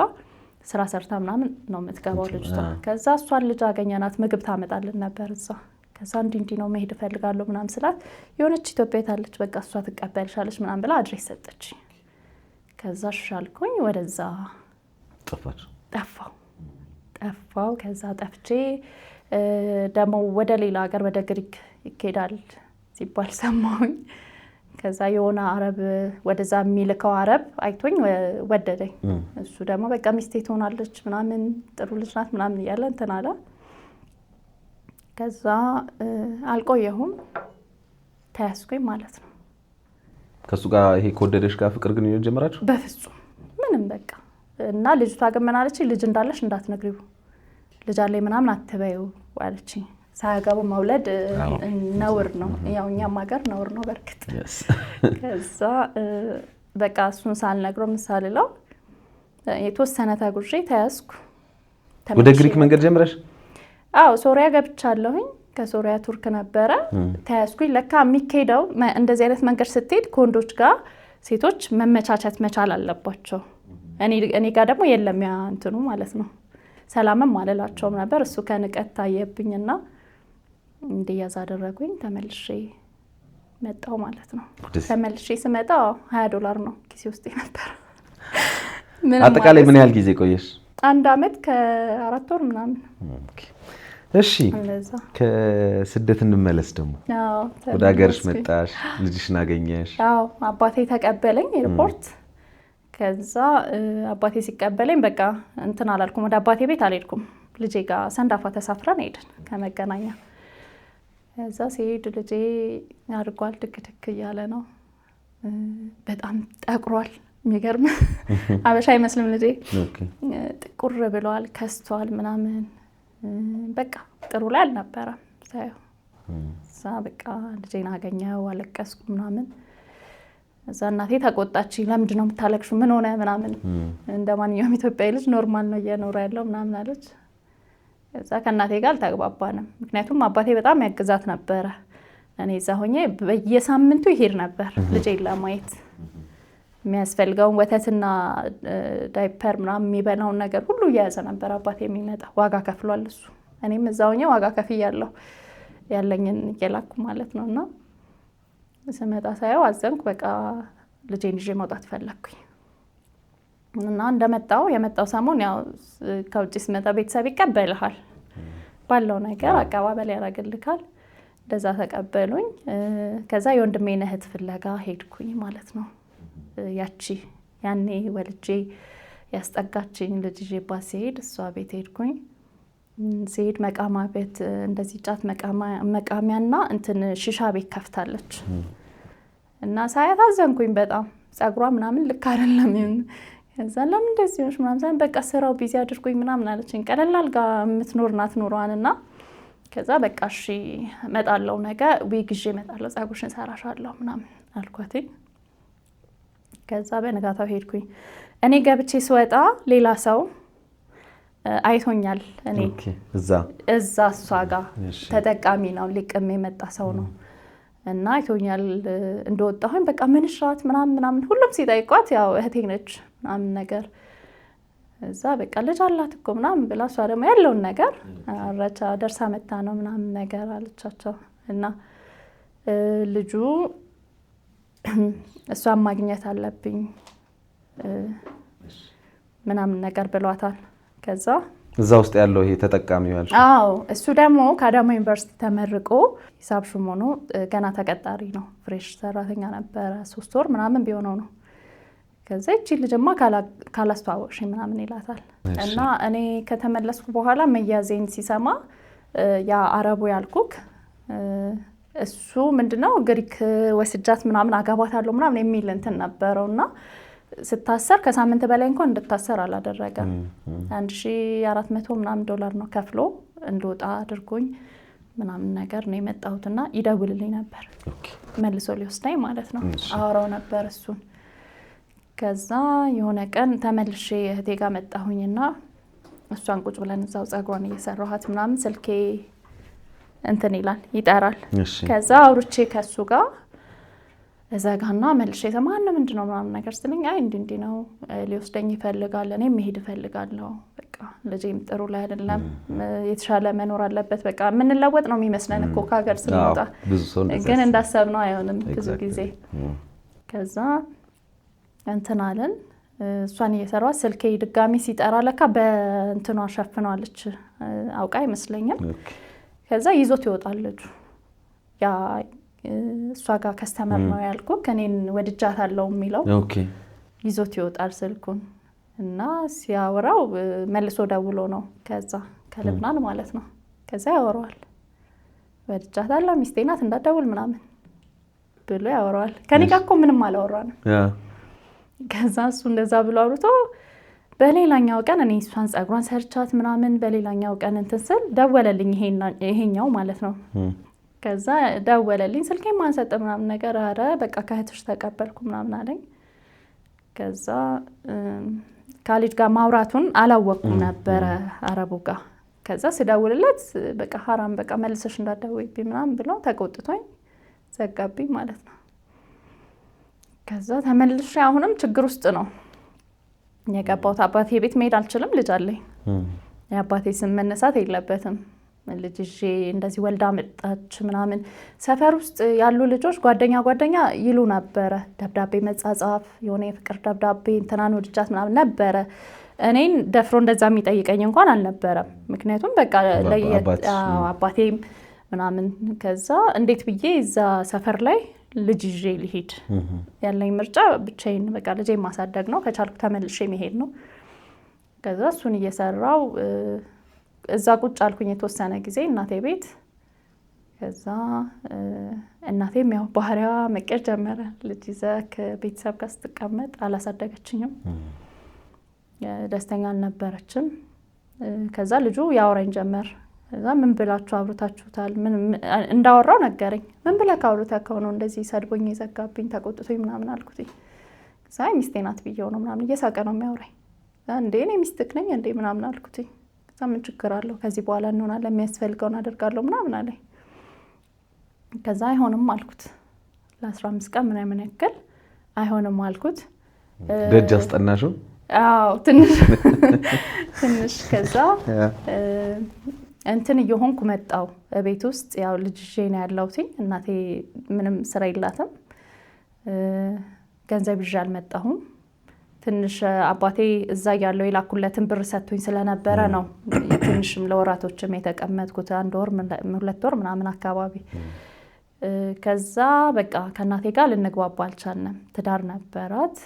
ስራ ሰርታ ምናምን ነው የምትገባው ልጅቷ። ከዛ እሷን ልጅ አገኘናት፣ ምግብ ታመጣልን ነበር እዛ። ከዛ እንዲህ ነው መሄድ እፈልጋለሁ ምናምን ስላት የሆነች ኢትዮጵያዊት አለች፣ በቃ እሷ ትቀበልሻለች ምናምን ብላ አድሬስ ሰጠችኝ። ከዛ ሻልኩኝ ወደዛ ጠፋው። ከዛ ጠፍቼ ደግሞ ወደ ሌላ ሀገር ወደ ግሪክ ይኬዳል ሲባል ሰማሁኝ። ከዛ የሆነ አረብ ወደዛ የሚልከው አረብ አይቶኝ ወደደኝ። እሱ ደግሞ በቃ ሚስቴ ትሆናለች ምናምን ጥሩ ልጅ ናት ምናምን እያለ እንትን አለ። ከዛ አልቆየሁም ተያዝኩኝ ማለት ነው። ከሱ ጋር ይሄ ከወደደሽ ጋር ፍቅር ግንኙነት ጀመራችሁ? በፍጹም ምንም በቃ። እና ልጅቷ ግን ምን አለች? ልጅ እንዳለሽ እንዳትነግሪው፣ ልጅ አለኝ ምናምን አትበይው አለች። ሳያገቡ መውለድ ነውር ነው፣ ያው እኛም ሀገር ነውር ነው በርግጥ። ከዛ በቃ እሱን ሳልነግረው ምሳልለው የተወሰነ ተጉዤ ተያዝኩ። ወደ ግሪክ መንገድ ጀምረሽ? አዎ ሶሪያ ገብቻለሁኝ። ከሶሪያ ቱርክ ነበረ ተያዝኩኝ። ለካ የሚካሄደው እንደዚህ አይነት መንገድ ስትሄድ ከወንዶች ጋር ሴቶች መመቻቸት መቻል አለባቸው። እኔ ጋር ደግሞ የለም ያ እንትኑ ማለት ነው። ሰላምም አልላቸውም ነበር። እሱ ከንቀት ታየብኝና እንዲያዝ አደረጉኝ። ተመልሼ መጣሁ ማለት ነው። ተመልሼ ስመጣ $20 ነው ኪሴ ውስጥ ነበር። አጠቃላይ ምን ያህል ጊዜ ቆየሽ? 1 ዓመት ከ4 ወር ምናምን። እሺ ከስደት እንመለስ ደግሞ ወደ ሀገርሽ መጣሽ ልጅሽን አገኘሽ አዎ አባቴ ተቀበለኝ ኤርፖርት ከዛ አባቴ ሲቀበለኝ በቃ እንትን አላልኩም ወደ አባቴ ቤት አልሄድኩም ልጄ ጋር ሰንዳፋ ተሳፍረን ሄድን ከመገናኛ ከዛ ሲሄድ ልጄ አድርጓል ድክድክ እያለ ነው በጣም ጠቁሯል የሚገርም አበሻ አይመስልም ልጄ ጥቁር ብሏል ከስቷል ምናምን በቃ ጥሩ ላይ አልነበረም ሳይው እዛ በቃ ልጄን አገኘው አለቀስኩ ምናምን እዛ እናቴ ተቆጣች ለምንድን ነው የምታለቅሹ ምን ሆነ ምናምን እንደማንኛውም ኢትዮጵያዊ ልጅ ኖርማል ነው እየኖረ ያለው ምናምን አለች እዛ ከእናቴ ጋር አልተግባባንም ምክንያቱም አባቴ በጣም ያግዛት ነበረ እኔ እዛ ሆኜ በየሳምንቱ ይሄድ ነበር ልጄን ለማየት የሚያስፈልገውን ወተትና ዳይፐር ምናምን የሚበላውን ነገር ሁሉ እያያዘ ነበር አባቴ የሚመጣ ዋጋ ከፍሏል እሱ እኔም እዛው ሆኜ ዋጋ ከፍያለሁ ያለኝን እየላኩ ማለት ነውና ስመጣ ሳይው አዘንኩ በቃ ልጄን ይዤ መውጣት ፈለኩኝ እና የመጣው ሰሞን ያው ከውጪ ስመጣ ቤተሰብ ይቀበልሃል ባለው ነገር አቀባበል ያደርግልካል እንደዛ ተቀበሉኝ ከዛ የወንድሜን እህት ፍለጋ ሄድኩኝ ማለት ነው ያቺ ያኔ ወልጄ ያስጠጋችኝ ልጅ ይባስ ሲሄድ እሷ ቤት ሄድኩኝ ሲሄድ መቃማ ቤት እንደዚህ ጫት መቃሚያና እንትን ሺሻ ቤት ከፍታለች እና ሳያት አዘንኩኝ በጣም ጸጉሯ ምናምን ልክ አይደለም ከዛ ለምን እንደዚህ ሆነሽ ምናምን በቃ ስራው ቢዚ አድርጎኝ ምናምን አለችኝ ቀለላል ጋር የምትኖር ናት ኑሯንና ከዛ በቃ እሺ መጣለው ነገ ዊግዤ መጣለው ጸጉርሽን ሰራሻለሁ ምናምን አልኳትኝ ከዛ በነጋታው ሄድኩኝ እኔ ገብቼ ስወጣ ሌላ ሰው አይቶኛል እኔ እዛ እሷ ጋር ተጠቃሚ ነው ሊቅም የመጣ ሰው ነው እና አይቶኛል እንደወጣሁኝ በቃ ምን ሻት ምናምን ሁሉም ሲጠይቋት ያው እህቴ ነች ምናምን ነገር እዛ በቃ ልጅ አላት እኮ ምናምን ብላ እሷ ደግሞ ያለውን ነገር አረቻ ደርሳ መጣ ነው ምናምን ነገር አለቻቸው እና ልጁ እሷን ማግኘት አለብኝ ምናምን ነገር ብሏታል ከዛ እዛ ውስጥ ያለው ይሄ ተጠቃሚው ያልሽ አዎ እሱ ደግሞ ከአዳማ ዩኒቨርሲቲ ተመርቆ ሂሳብ ሹም ሆኖ ገና ተቀጣሪ ነው ፍሬሽ ሰራተኛ ነበረ 3 ወር ምናምን ቢሆነው ነው ከዛ እቺ ልጅማ ካላስተዋወቅሽ ምናምን ይላታል እና እኔ ከተመለስኩ በኋላ መያዜን ሲሰማ ያ አረቡ ያልኩክ እሱ ምንድነው ግሪክ ወስጃት ምናምን አጋባታለሁ ምናምን የሚል እንትን ነበርውና ስታሰር ከሳምንት በላይ እንኳን እንድታሰር አላደረገም 1400 ምናምን ዶላር ነው ከፍሎ እንደወጣ አድርጎኝ ምናምን ነገር ነው የመጣሁትና ይደውልልኝ ነበር መልሶ ሊወስዳኝ ማለት ነው አወራው ነበር እሱን ከዛ የሆነ ቀን ተመልሼ እህቴ ጋር መጣሁኝና እሷን ቁጭ ብለን እዛው ጸጉሯን እየሰራኋት ምናምን ስልኬ እንትን ይላል ይጠራል ከዛ አውርቼ ከሱ ጋር እዛጋና መልሼ ተማን ምንድነው ምናምን ነገር ስለኝ አይ እንዴ ነው ሊወስደኝ ይፈልጋል እኔ መሄድ እፈልጋለሁ በቃ ልጄም ጥሩ ላይ አይደለም የተሻለ መኖር አለበት በቃ ምን ለወጥ ነው የሚመስለን እኮ ከሀገር ስንወጣ ግን እንዳሰብነው አይሆንም ብዙ ጊዜ ከዛ እንትን አለን እሷን እየሰራው ስልኬ ድጋሚ ሲጠራ ለካ በእንትኗ ሸፍኗለች አውቃ ይመስለኛል ከዛ ይዞት ይወጣል ልጁ ያ እሷ ጋር ከስተመር ነው ያልኩ ከኔን ወድጃታለሁ የሚለው ይዞት ይወጣል ስልኩን እና ሲያወራው መልሶ ደውሎ ነው ከዛ ከልብናን ማለት ነው ከዛ ያወራዋል ወድጃታለሁ ሚስቴ ናት እንዳትደውል ምናምን ብሎ ያወራዋል ከኔ ጋር እኮ ምንም አላወራንም ከዛ እሱ እንደዛ ብሎ አውርቶ በሌላኛው ቀን እኔ እሷን ጸጉሯን ሰርቻት ምናምን በሌላኛው ቀን እንትን ስል ደወለልኝ ይሄኛው ማለት ነው ከዛ ደወለልኝ ስልኬ ማን ሰጠ ምናምን ነገር አረ በቃ ከእህትሽ ተቀበልኩ ምናምን አለኝ ከዛ ካሊድ ጋር ማውራቱን አላወቅኩም ነበር አረቡ ጋር ከዛ ስደውልለት በቃ حرام በቃ መልሰሽ እንዳትደውይብኝ ምናምን ብሎ ተቆጥቶኝ ዘጋብኝ ማለት ነው ከዛ ተመልሼ አሁንም ችግር ውስጥ ነው የገባሁት አባቴ ቤት መሄድ አልችልም ልጅ አለኝ የአባቴ ስም መነሳት የለበትም ልጅ እንደዚህ ወልዳ መጣች ምናምን ሰፈር ውስጥ ያሉ ልጆች ጓደኛ ይሉ ነበር ደብዳቤ መጻጻፍ የሆነ የፍቅር ደብዳቤ እንትናን ወድጃት ምናምን ነበር እኔን ደፍሮ እንደዛ የሚጠይቀኝ እንኳን አልነበረም። ምክንያቱም በቃ አባቴም ምናምን ከዛ እንዴት ብዬ እዛ ሰፈር ላይ ልጅ ይዤ ልሂድ? ያለኝ ምርጫ ብቻዬን በቃ ልጄ ማሳደግ ነው፣ ከቻልኩ ተመልሼ መሄድ ነው። ከዛ እሱን እየሰራው እዛ ቁጭ አልኩኝ የተወሰነ ጊዜ እናቴ ቤት። ከዛ እናቴም ያው ባህሪዋ መቀየር ጀመረ። ልጅ ይዘህ ከቤተሰብ ጋር ስትቀመጥ አላሳደገችኝም፣ ደስተኛ አልነበረችም። ከዛ ልጁ ያወራኝ ጀመር። ከዛ ምን ብላችሁ አብሮታችሁታል? ምን እንዳወራው ነገረኝ። ምን ብለህ አውርተኸው ነው እንደዚህ ሰድቦኝ የዘጋብኝ ተቆጥቶኝ ምናምን አልኩት። ከዛ ሚስቴ ናት ብዬው ነው ምናምን እየሳቀ ነው የሚያወራኝ። እንዴ እኔ ሚስትህ ነኝ እንዴ ምናምን አልኩት። ከዛ ምን ችግር አለው ከዚህ በኋላ እንሆናለን የሚያስፈልገውን አደርጋለሁ ምናምን አለኝ። ከዛ አይሆንም አልኩት። ለ15 ቀን ምናምን ያክል አይሆንም አልኩት። ደጅ አስጠናሽው? አዎ ትንሽ ከዛ እንትን እየሆንኩ መጣው ቤት ውስጥ ያው ልጅ ይዤ ነው ያለሁት። እናቴ ምንም ስራ የላትም፣ ገንዘብ ይዤ አልመጣሁም። ትንሽ አባቴ እዛ ያለው የላኩለትን ብር ሰጥቶኝ ስለነበረ ነው ትንሽም ለወራቶችም የተቀመጥኩት 1 ወር 2 ወር ምናምን አካባቢ። ከዛ በቃ ከእናቴ ጋር ልንግባባ አልቻልንም። ትዳር ነበራት፣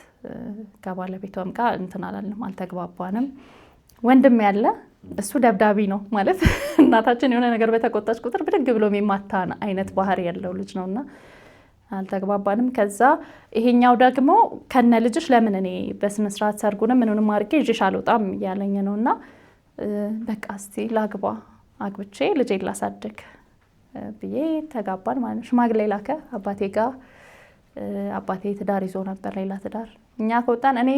ከባለቤቷም ጋር እንትን አላልንም፣ አልተግባባንም። ወንድም ያለ እሱ ደብዳቢ ነው ማለት እናታችን የሆነ ነገር በተቆጣች ቁጥር ብድግ ብሎ የሚማታን አይነት ባህሪ ያለው ልጅ ነውና አልተግባባንም። ከዛ ይሄኛው ደግሞ ከነ ልጅሽ ለምን እኔ በስነ ስርዓት ሰርጉንም ምንንም አድርጌ ይዤሽ አልወጣም ያለኝ ነውና በቃ እስቲ ላግባ፣ አግብቼ ልጄን ላሳድግ ብዬ ተጋባን ማለት ነው። ሽማግሌ ላከ አባቴ ጋር። አባቴ ትዳር ይዞ ነበር፣ ሌላ ትዳር። እኛ ከወጣን እኔ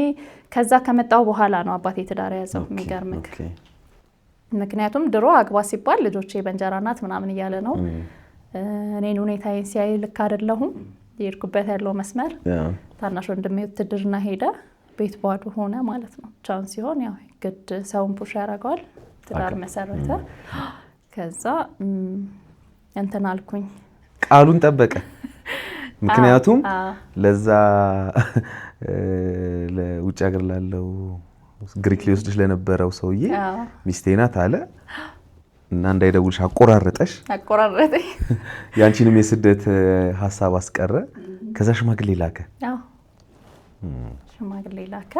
ከዛ ከመጣው በኋላ ነው አባቴ ትዳር ያዘው። የሚገርምክ ምክንያቱም ድሮ አግባ ሲባል ልጆቼ በእንጀራ እናት ምናምን እያለ ነው። እኔን ሁኔታዬን ሲያይ ልክ አይደለሁም፣ የሄድኩበት ያለው መስመር። ታናሽ ወንድሜ ውትድርና ሄደ፣ ቤት ባዶ ሆነ ማለት ነው። ብቻውን ሲሆን ያው ግድ ሰውን ፑሽ ያደርገዋል። ትዳር መሰረተ። ከዛ እንትን አልኩኝ፣ ቃሉን ጠበቀ። ምክንያቱም ለዛ ለውጭ ሀገር ላለው ግሪክ ሊወስድሽ ለነበረው ሰውዬ ሚስቴ ናት አለ እና እንዳይደውልሽ አቆራረጠሽ። አቆራረጠኝ። ያንቺንም የስደት ሀሳብ አስቀረ። ከዛ ሽማግሌ ላከ። አዎ ሽማግሌ ላከ።